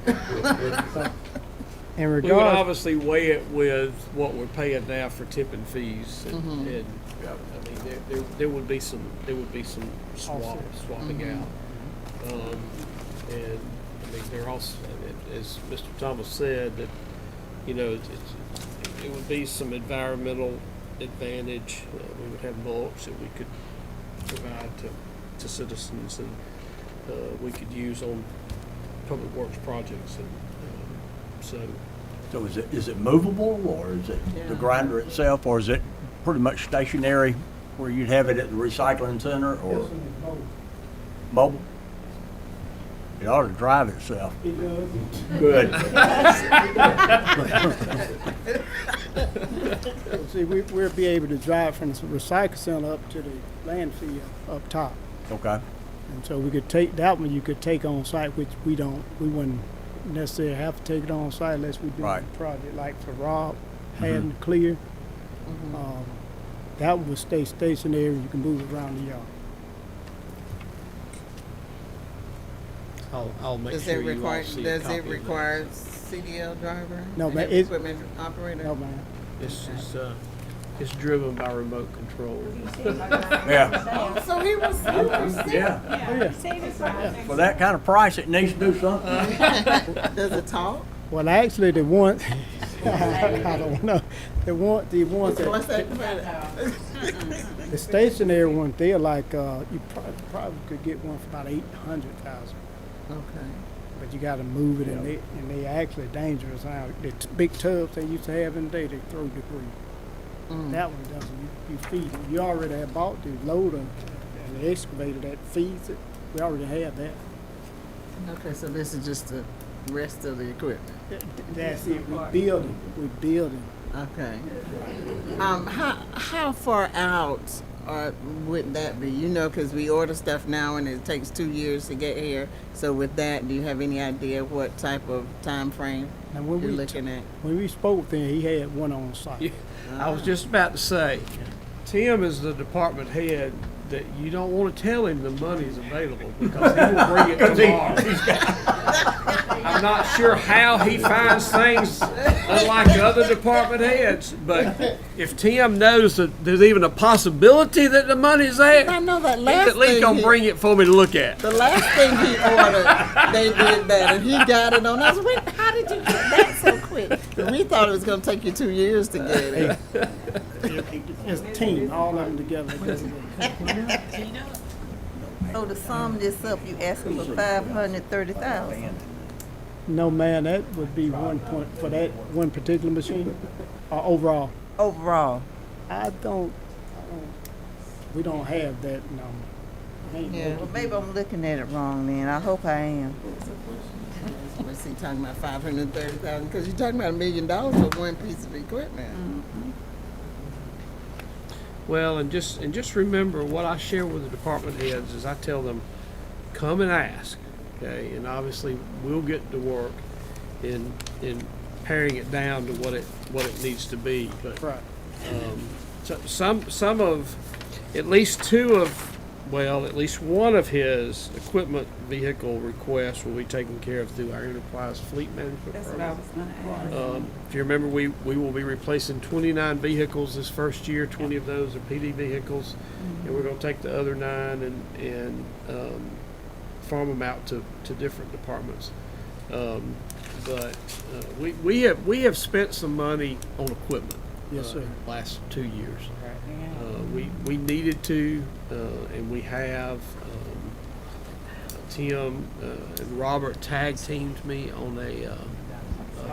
In We would regards, obviously weigh it with what we're paying now for tipping fees, and, Mhm. and I mean, there would be some swapping out. And I mean, they're also, as Mr. Thomas said, that, you know, it would be some environmental advantage. We would have mulch that we could provide to citizens, and we could use on public works projects, and so. So is it movable, or is it the grinder itself, or is it pretty much stationary where you'd have it at the recycling center, or mobile? It ought to drive itself. it does. Good. See, we'll be able to drive from the recycle center up to the landfill up top. Okay. And so we could take, that one you could take on site, which we wouldn't necessarily have to take it on site unless we do Right. a project like for Rob, Haddon, Clear. That one would stay stationary, you can move it around the yard. I'll make Does sure it you all require, see a does copy it of that. require CDL driver? No, but Heavy it's- equipment operator? No, man. It's driven by remote control. Yeah. So he was Yeah. Oh, For that kind of price, it needs to do something. Does it talk? Well, actually, the one, I don't know, the ones What's that, that? the stationary ones, they're like, you probably could get one for about 800,000. Okay. But you gotta move it, and they actually dangerous now. The big tubs they used to have in the day, they throw debris. That one doesn't. You feed it. You already have bought the loader and the excavator that feeds it. We already have that. Okay, so this is just the rest of the equipment. That's it. We're building. Okay. How far out would that be? You know, because we order stuff now and it takes 2 years to get here. So with that, do you have any idea what type of time frame Now, when you're we looking at? when we spoke with him, he had one on site. Yeah. I was just about to say, Tim is the department head that you don't want to tell him the money's available, because he will bring it tomorrow. I'm not sure how he finds things unlike the other department heads, but if Tim knows that there's even a possibility that the money's there, I know that he's last at least thing gonna bring it for me to look at. the last thing he ordered, they did that, and he got it on us. Wait, how did you get that so quick? We thought it was going to take you 2 years to get it. It's a team, all of them together. So to sum this up, you asking for 530,000? No, man, that would be 1 point for that one particular machine, overall. Overall? We don't have that number. Yeah. Well, maybe I'm looking at it wrong then. I hope I am. What's he talking about, 530,000? Because you're talking about $1 million for one piece of equipment. Well, and just remember what I share with the department heads is I tell them, come and ask, okay? And obviously we'll get to work in paring it down to what it needs to be. But Right. so some of, at least at least one of his equipment vehicle requests will be taken care of through our enterprise fleet management That's what program. I was gonna ask. If you remember, we will be replacing 29 vehicles this first year. 20 of those are PD vehicles, and we're going to take the other 9 and farm them out to different departments. But we have spent some money on equipment. Yes, sir. Last 2 years. We needed to, and we have. Tim and Robert tag teamed me on a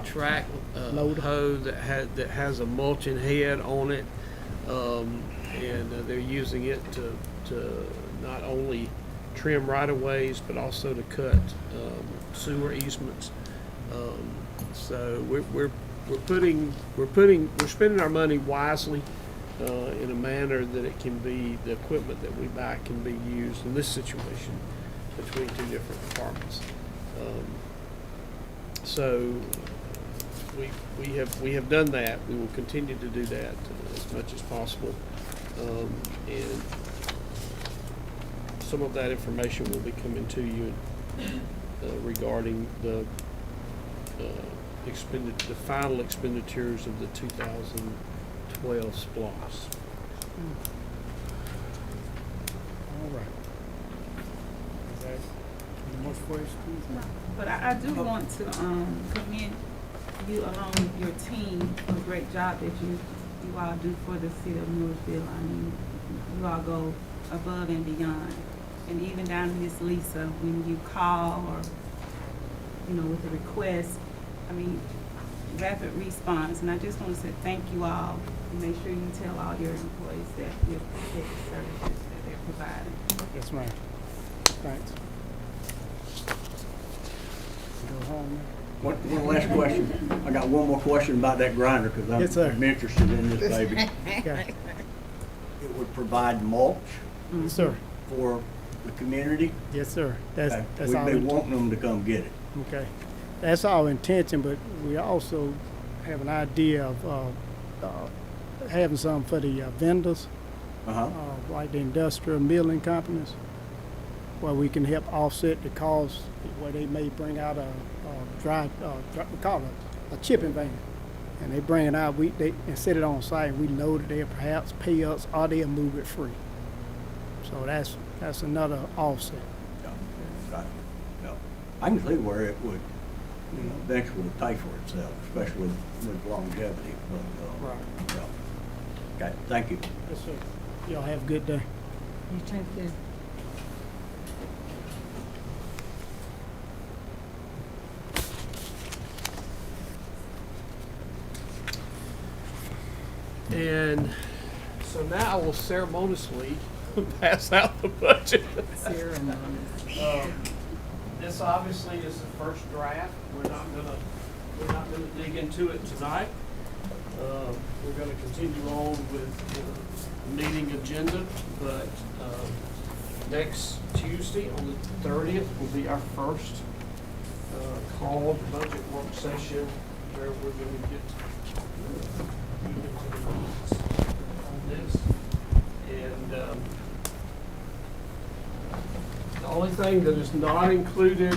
track hoe that has a mulching head on it, and they're using it to not only trim right-of-ways but also to cut sewer easements. So we're spending our money wisely in a manner that it can be, the equipment that we buy can be used in this situation between 2 different departments. So we have done that. We will continue to do that as much as possible, and some of that information will be coming to you regarding the the final expenditures of the 2012 SPLOST. All right. Is that any more questions? But I do want to commend you along with your team for the great job that you all do for the city of Milledgeville. I mean, you all go above and beyond. And even down to Miss Lisa, when you call or, you know, with a request, I mean, rapid response. And I just want to say thank you all, and make sure you tell all your employees that you appreciate the services that they're providing. Yes, ma'am. Thanks. Go home now. One last question. I got one more question about that grinder, because Yes, sir. I'm interested in this baby. Okay. It would provide mulch Yes, sir. for the community. Yes, sir. That's Okay. that's We'd all. be wanting them to come get it. Okay. That's our intention, but we also have an idea of having some for the vendors, Uh-huh. like the industrial milling companies, where we can help offset the cost, where they may bring out a we call it a chipping van, and they bring it out, and set it on site, and we load it there, perhaps pay us, or they'll move it free. So that's another offset. Yeah. Right. Yeah. I can see where it would, eventually pay for itself, especially with longevity. But, Right. yeah. Okay, thank you. Yes, sir. Y'all have a good day. You too. And so now I will ceremoniously pass out the budget. This obviously is the first draft. We're not gonna dig into it tonight. We're gonna continue on with the meeting agenda, but next Tuesday on the 30th will be our first called budget work session where we're gonna get into the weeds on this. And the only thing that is not included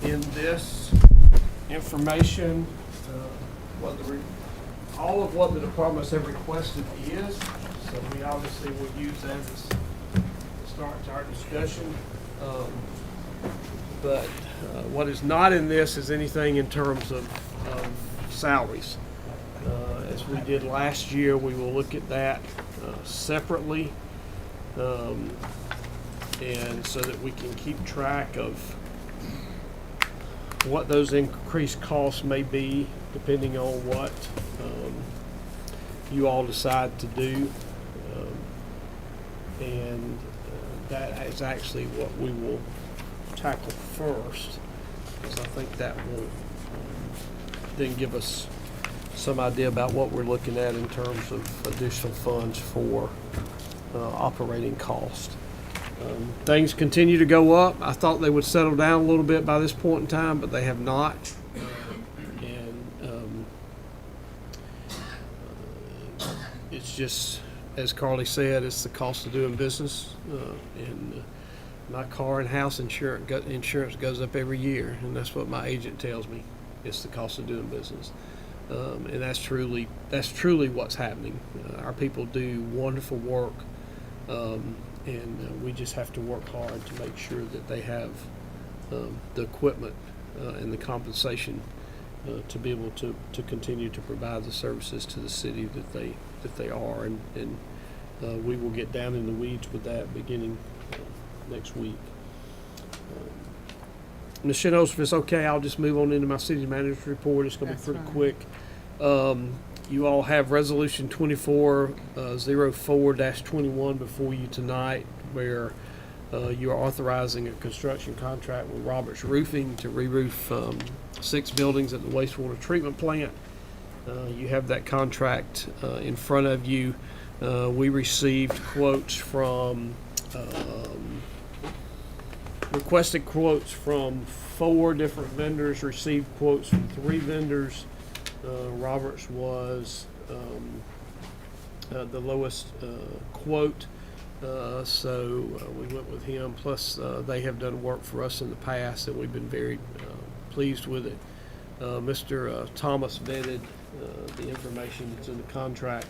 in this information, all of what the departments have requested is, so we obviously will use that as the start to our discussion. But what is not in this is anything in terms of salaries. As we did last year, we will look at that separately, and so that we can keep track of what those increased costs may be, depending on what you all decide to do. And that is actually what we will tackle first, because I think that will then give us some idea about what we're looking at in terms of additional funds for operating cost. Things continue to go up. I thought they would settle down a little bit by this point in time, but they have not. It's just, as Carly said, it's the cost of doing business. And my car and house insurance goes up every year, and that's what my agent tells me. It's the cost of doing business. And that's truly what's happening. Our people do wonderful work, and we just have to work hard to make sure that they have the equipment and the compensation to be able to continue to provide the services to the city that they are. And we will get down in the weeds with that beginning next week. Ms. Shenos, if it's okay, I'll just move on into my city manager's report. It's going to be pretty quick. You all have Resolution 2404-21 before you tonight, where you are authorizing a construction contract with Roberts Roofing to re-roof 6 buildings at the wastewater treatment plant. You have that contract in front of you. We received quotes from requested quotes from 4 different vendors, received quotes from 3 vendors. Roberts was the lowest quote, so we went with him. Plus, they have done work for us in the past, and we've been very pleased with it. Mr. Thomas vetted the information that's in the contract,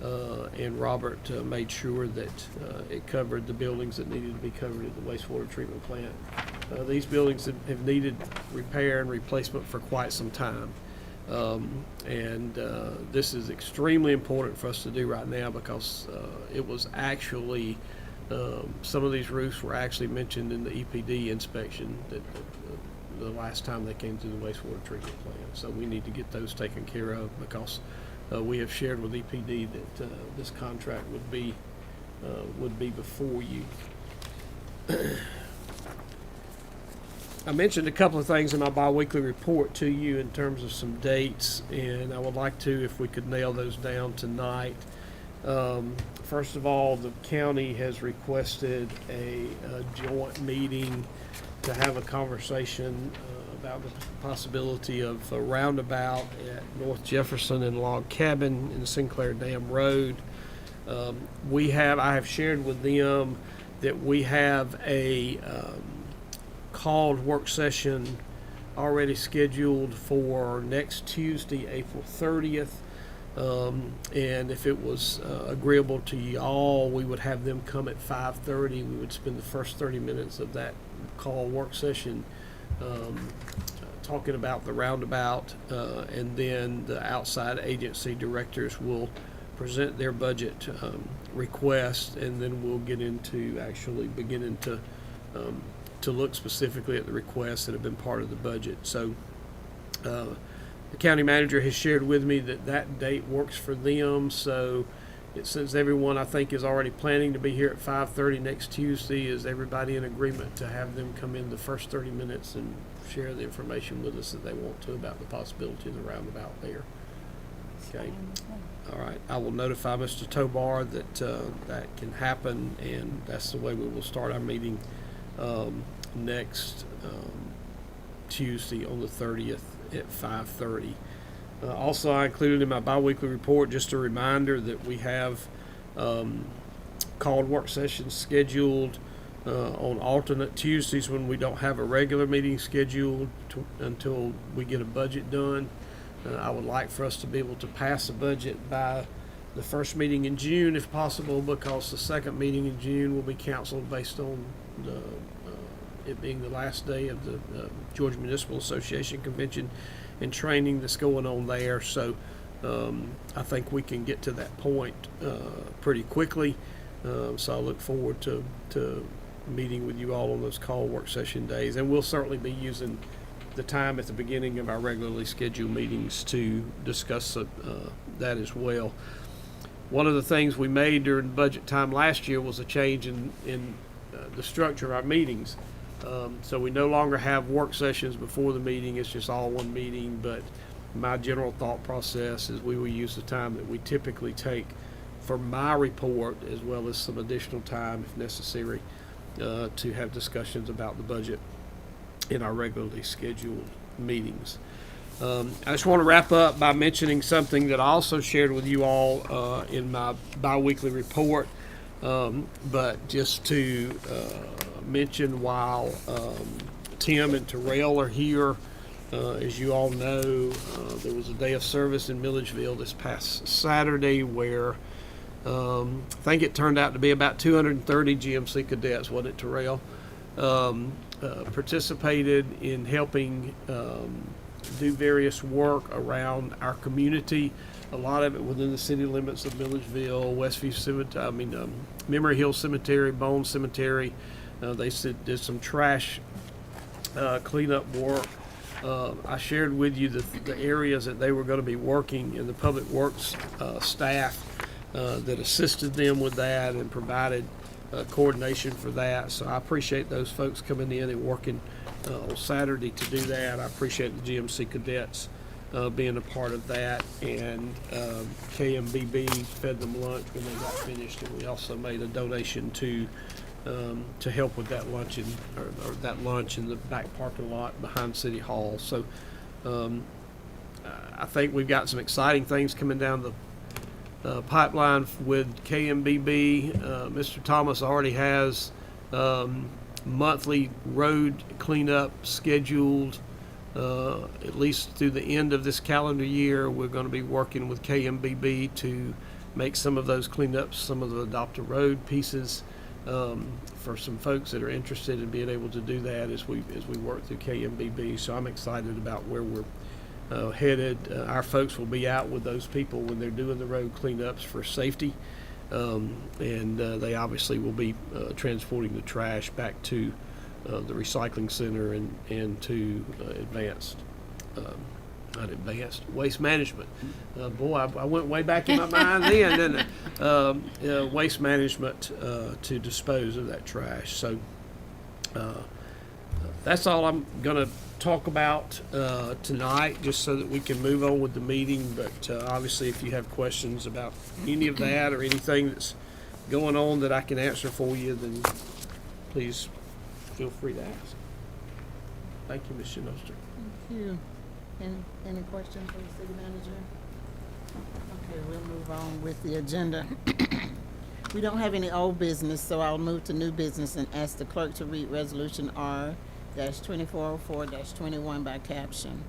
and Robert made sure that it covered the buildings that needed to be covered at the wastewater treatment plant. These buildings have needed repair and replacement for quite some time. This is extremely important for us to do right now because it was actually, some of these roofs were actually mentioned in the EPD inspection that the last time they came to the wastewater treatment plant. So we need to get those taken care of because we have shared with EPD that this contract would be before you. I mentioned a couple of things in my biweekly report to you in terms of some dates, and I would like to, if we could nail those down tonight. First of all, the county has requested a joint meeting to have a conversation about the possibility of a roundabout at North Jefferson and Log Cabin in Sinclair Dam Road. I have shared with them that we have a called work session already scheduled for next Tuesday, April 30th. And if it was agreeable to y'all, we would have them come at 5:30. We would spend the first 30 minutes of that call work session talking about the roundabout, and then the outside agency directors will present their budget request, and then we'll get into actually beginning to look specifically at the requests that have been part of the budget. So the county manager has shared with me that that date works for them. So since everyone, I think, is already planning to be here at 5:30 next Tuesday, is everybody in agreement to have them come in the first 30 minutes and share the information with us that they want to about the possibility of the roundabout there? Okay. All right. I will notify Mr. Tobar that that can happen, and that's the way we will start our meeting next Tuesday on the 30th at 5:30. Also, I included in my biweekly report just a reminder that we have called work sessions scheduled on alternate Tuesdays when we don't have a regular meeting scheduled until we get a budget done. I would like for us to be able to pass a budget by the first meeting in June if possible, because the second meeting in June will be canceled based on it being the last day of the Georgia Municipal Association convention and training that's going on there. So I think we can get to that point pretty quickly. So I look forward to meeting with you all on those call work session days, and we'll certainly be using the time at the beginning of our regularly scheduled meetings to discuss that as well. One of the things we made during budget time last year was a change in the structure of our meetings. So we no longer have work sessions before the meeting. It's just all one meeting. But my general thought process is we will use the time that we typically take for my report, as well as some additional time if necessary, to have discussions about the budget in our regularly scheduled meetings. I just want to wrap up by mentioning something that I also shared with you all in my biweekly report, but just to mention while Tim and Terrell are here, as you all know, there was a day of service in Milledgeville this past Saturday where I think it turned out to be about 230 GMC cadets, wasn't it, Terrell? Participated in helping do various work around our community. A lot of it within the city limits of Milledgeville, Westview Cemetery, Memory Hill Cemetery, Bone Cemetery. They did some trash cleanup work. I shared with you the areas that they were going to be working, and the public works staff that assisted them with that and provided coordination for that. So I appreciate those folks coming in and working on Saturday to do that. I appreciate the GMC cadets being a part of that, and KMBB fed them lunch when they got finished, and we also made a donation to help with that luncheon or that lunch in the back parking lot behind City Hall. So I think we've got some exciting things coming down the pipeline with KMBB. Mr. Thomas already has monthly road cleanup scheduled at least through the end of this calendar year, we're going to be working with KMBB to make some of those cleanups, some of the Adopt a Road pieces, for some folks that are interested in being able to do that as we work through KMBB. So I'm excited about where we're headed. Our folks will be out with those people when they're doing the road cleanups for safety, and they obviously will be transporting the trash back to the recycling center and to not advanced waste management. Boy, I went way back in my mind then, didn't I? Waste management to dispose of that trash. So that's all I'm going to talk about tonight, just so that we can move on with the meeting. But obviously, if you have questions about any of that or anything that's going on that I can answer for you, then please feel free to ask. Thank you, Ms. Shinoster. Thank you. Any questions for the city manager? Okay, we'll move on with the agenda. We don't have any old business, so I'll move to new business and ask the clerk to read Resolution R-2404-21 by caption.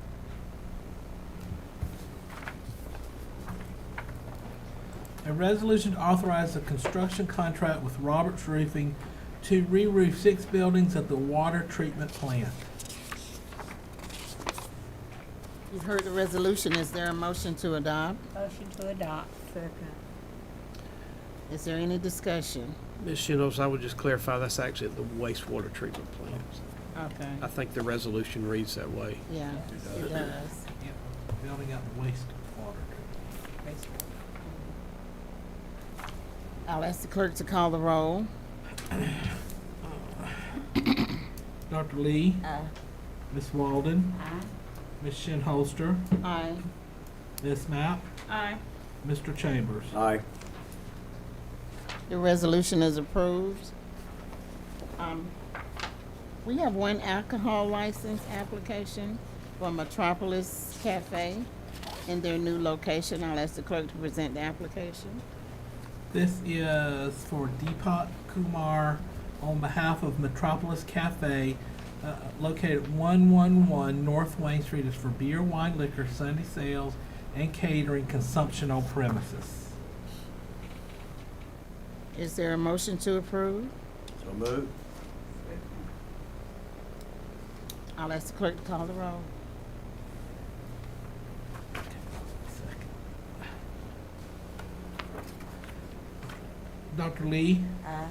A resolution to authorize a construction contract with Roberts Roofing to re-roof 6 buildings at the water treatment plant. You've heard the resolution. Is there a motion to adopt? Motion to adopt. Second. Is there any discussion? Ms. Shinoster, I would just clarify that's actually at the wastewater treatment plant. Okay. I think the resolution reads that way. Yeah, it does. Yep, building out the wastewater treatment. I'll ask the clerk to call the roll. Dr. Lee, Aye. Ms. Walden, Aye. Ms. Shinholster, Aye. Ms. Mapp, Aye. Mr. Chambers. Aye. The resolution is approved. We have one alcohol license application for Metropolis Cafe in their new location. I'll ask the clerk to present the application. This is for Deepak Kumar on behalf of Metropolis Cafe, located at 111 North Wayne Street. Is for beer, wine, liquor, Sunday sales, and catering consumption on premises. Is there a motion to approve? So moved. I'll ask the clerk to call the roll. Dr. Lee, Aye.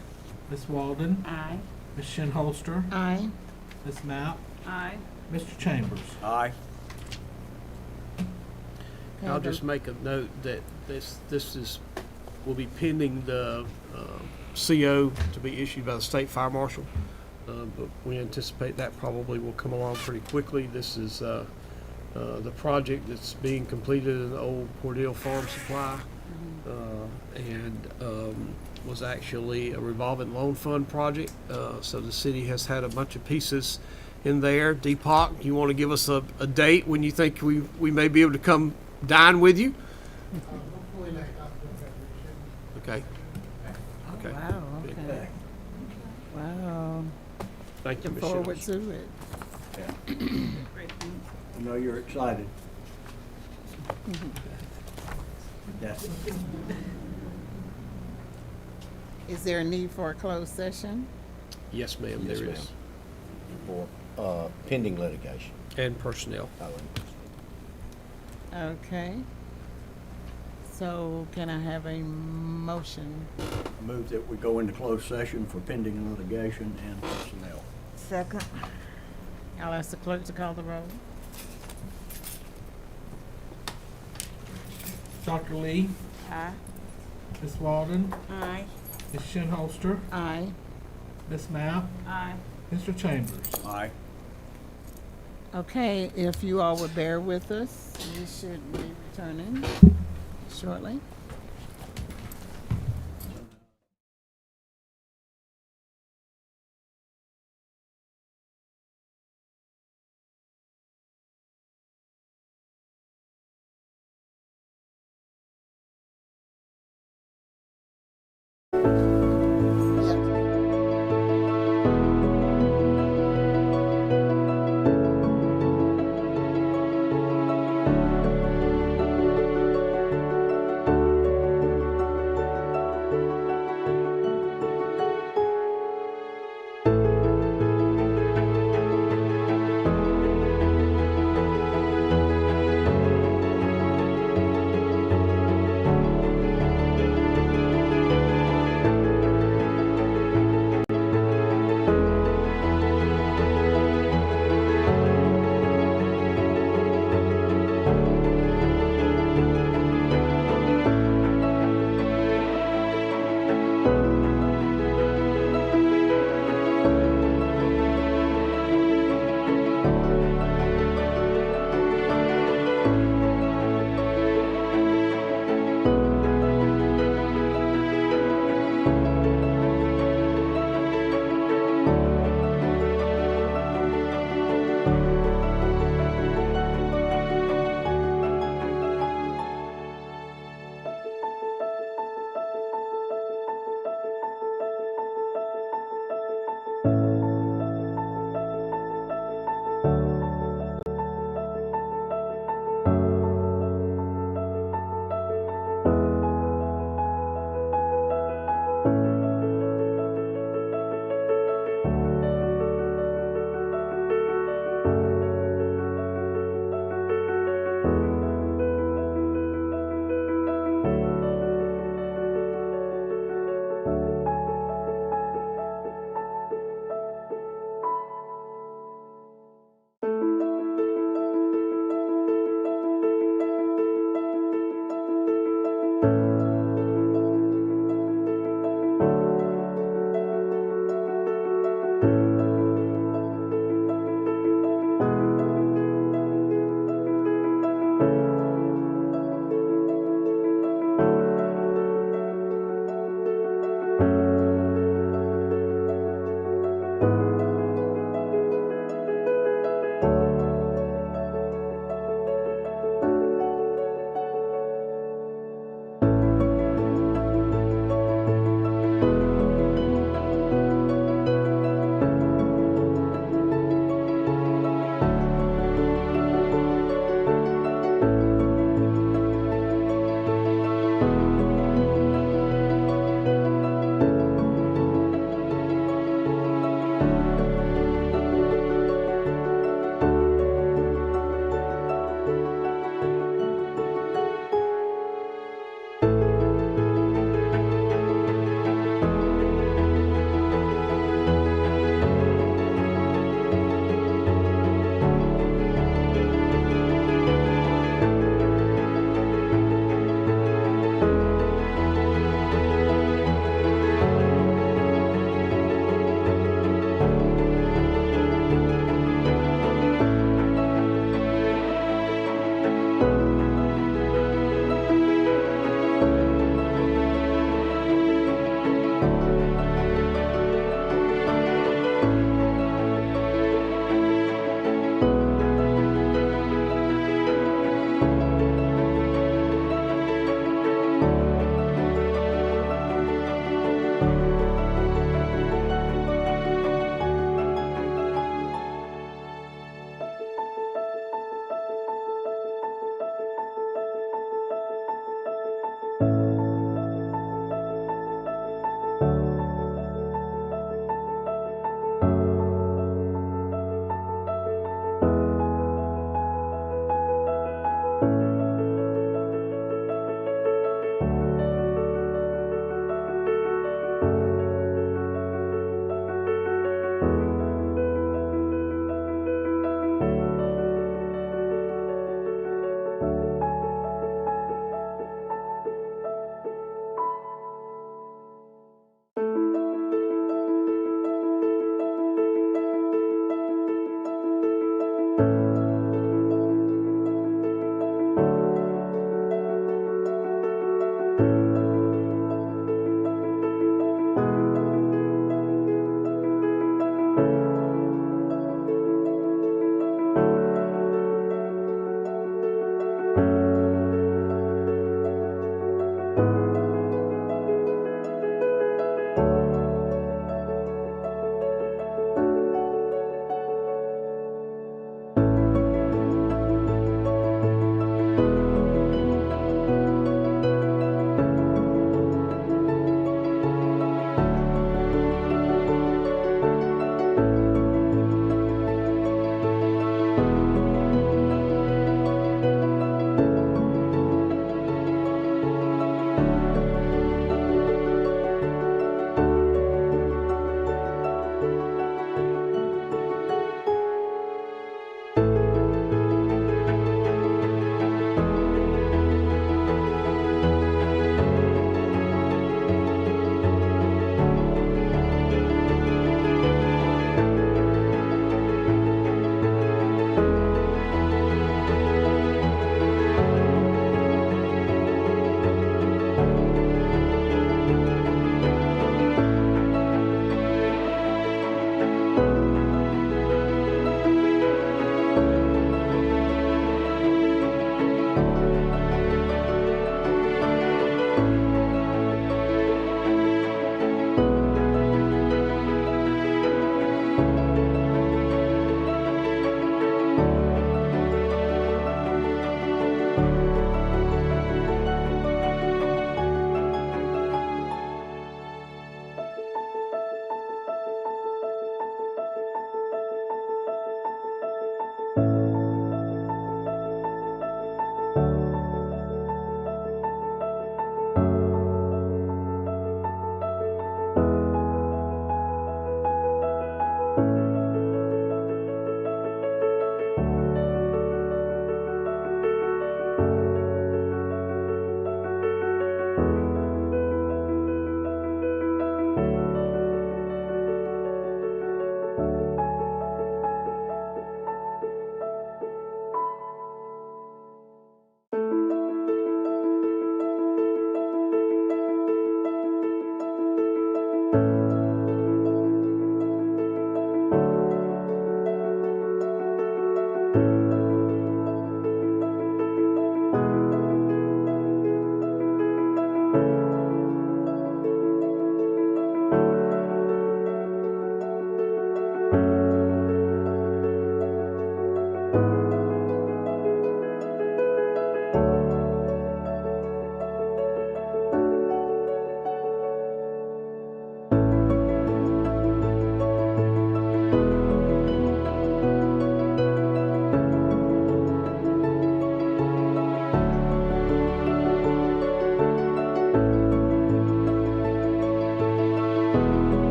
Ms. Walden, Aye. Ms. Shinholster, Aye. Ms. Mapp, Aye. Mr. Chambers. Aye. I'll just make a note that this will be pending the CO to be issued by the state fire marshal, but we anticipate that probably will come along pretty quickly. This is the project that's being completed in the old Cordell Farm Supply, and was actually a revolving loan fund project. So the city has had a bunch of pieces in there. Deepak, you want to give us a date when you think we may be able to come dine with you? Okay. Okay. Wow, okay. Wow. Thank you, Looking Ms. forward Shields. to it. Great, thanks. I know you're excited. That's Is there a need for a closed session? Yes, ma'am, Yes, there ma'am. is. For pending litigation. And personnel. Okay. So can I have a motion? I move that we go into closed session for pending litigation and personnel. Second. I'll ask the clerk to call the roll. Dr. Lee, Aye. Ms. Walden, Aye. Ms. Shinholster, Aye. Ms. Mapp, Aye. Mr. Chambers. Aye. Okay, if you all would bear with us, we should be returning shortly.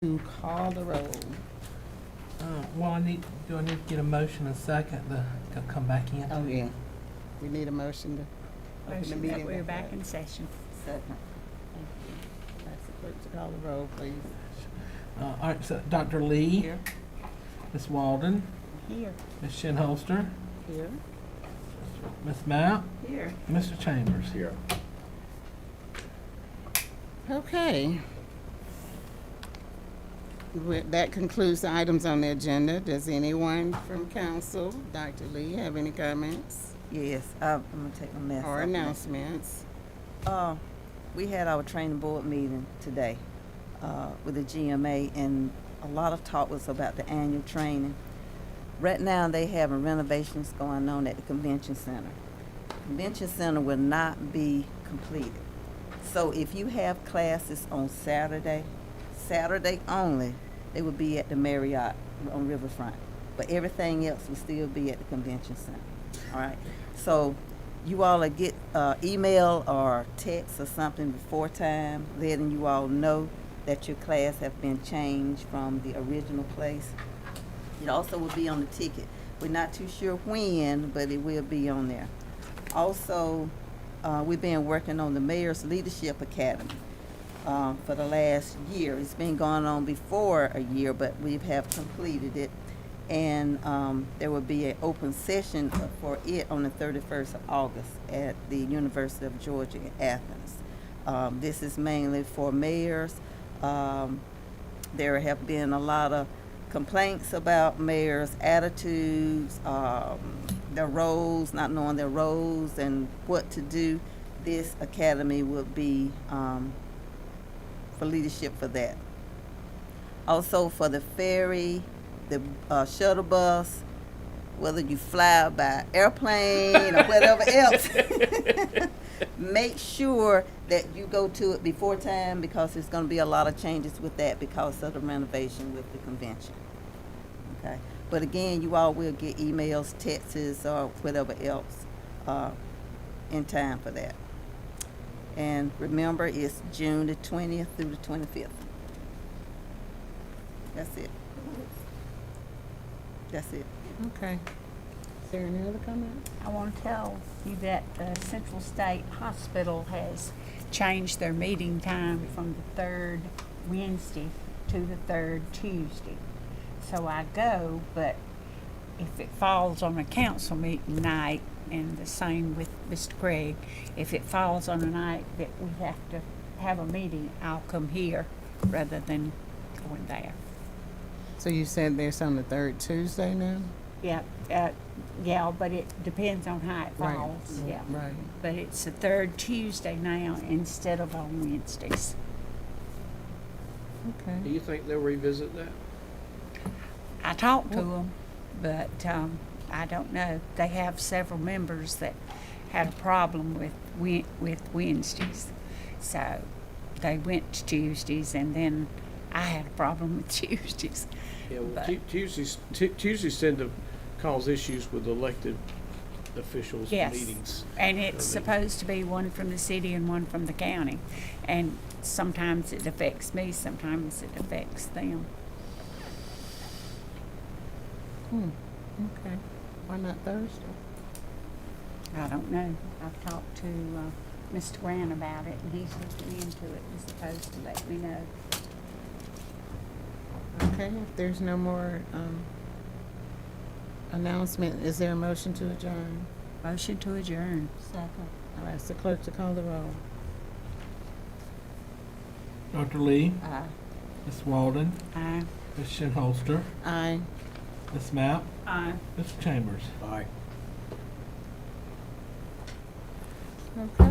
To call the roll. Well, do I need to get a motion and second to come back in? Oh, yeah. We need a motion to open the Motion meeting. that we're back in session. Second. Ask the clerk to call the roll, please. All right, so Dr. Lee, Here. Ms. Walden, Here. Ms. Shinholster, Here. Ms. Mapp, Here. Mr. Chambers. Here. Okay. That concludes the items on the agenda. Does anyone from council, Dr. Lee, have any comments Yes, I'm gonna take my mess or off. announcements? We had our training board meeting today, with the GMA, and a lot of talk was about the annual training. Right now, they having renovations going on at the convention center. Convention center will not be completed. So if you have classes on Saturday only, they will be at the Marriott on Riverfront. But everything else will still be at the convention center. All right. So you all will get email or text or something before time, letting you all know that your class have been changed from the original place. It also will be on the ticket. We're not too sure when, but it will be on there. Also, we've been working on the Mayor's Leadership Academy for the last year. It's been going on before a year, but we have completed it. And there will be an open session for it on the 31st of August at the University of Georgia in Athens. This is mainly for mayors. There have been a lot of complaints about mayors' attitudes, their roles, not knowing their roles and what to do. This academy will be for leadership for that. Also for the ferry, the shuttle bus, whether you fly by airplane or whatever else, make sure that you go to it before time, because there's going to be a lot of changes with that because of the renovation with the convention. Okay, but again, you all will get emails, texts, or whatever else in time for that. And remember, it's June the 20th through the 25th. That's it. That's it. Okay. Is there any other comment? I want to tell you that the Central State Hospital has changed their meeting time from the third Wednesday to the third Tuesday. So I go, but if it falls on a council meeting night, and the same with Mr. Craig, if it falls on a night that we have to have a meeting, I'll come here rather than going there. So you said there's on the third Tuesday now? Yeah, yeah, but it depends on how it Right. falls. Yeah, Right. but it's the third Tuesday now instead of on Wednesdays. Okay. Do you think they'll revisit that? I talked to them, but I don't know. They have several members that had a problem with Wednesdays, so they went to Tuesdays, and then I had a problem with Tuesdays. Yeah, well, But- Tuesdays tend to cause issues with elected officials' Yes. meetings. And it's supposed to be one from the city and one from the county, and sometimes it affects me, sometimes it affects them. Okay. Why not Thursday? I don't know. I've talked to Mr. Grant about it, and he's looking into it and supposed to let me know. Okay, if there's no more announcement, is there a motion to adjourn? Motion to adjourn. Second. I'll ask the clerk to call the roll. Dr. Lee, Aye. Ms. Walden, Aye. Ms. Shinholster, Aye. Ms. Mapp, Aye. Mr. Chambers. Bye. Okay.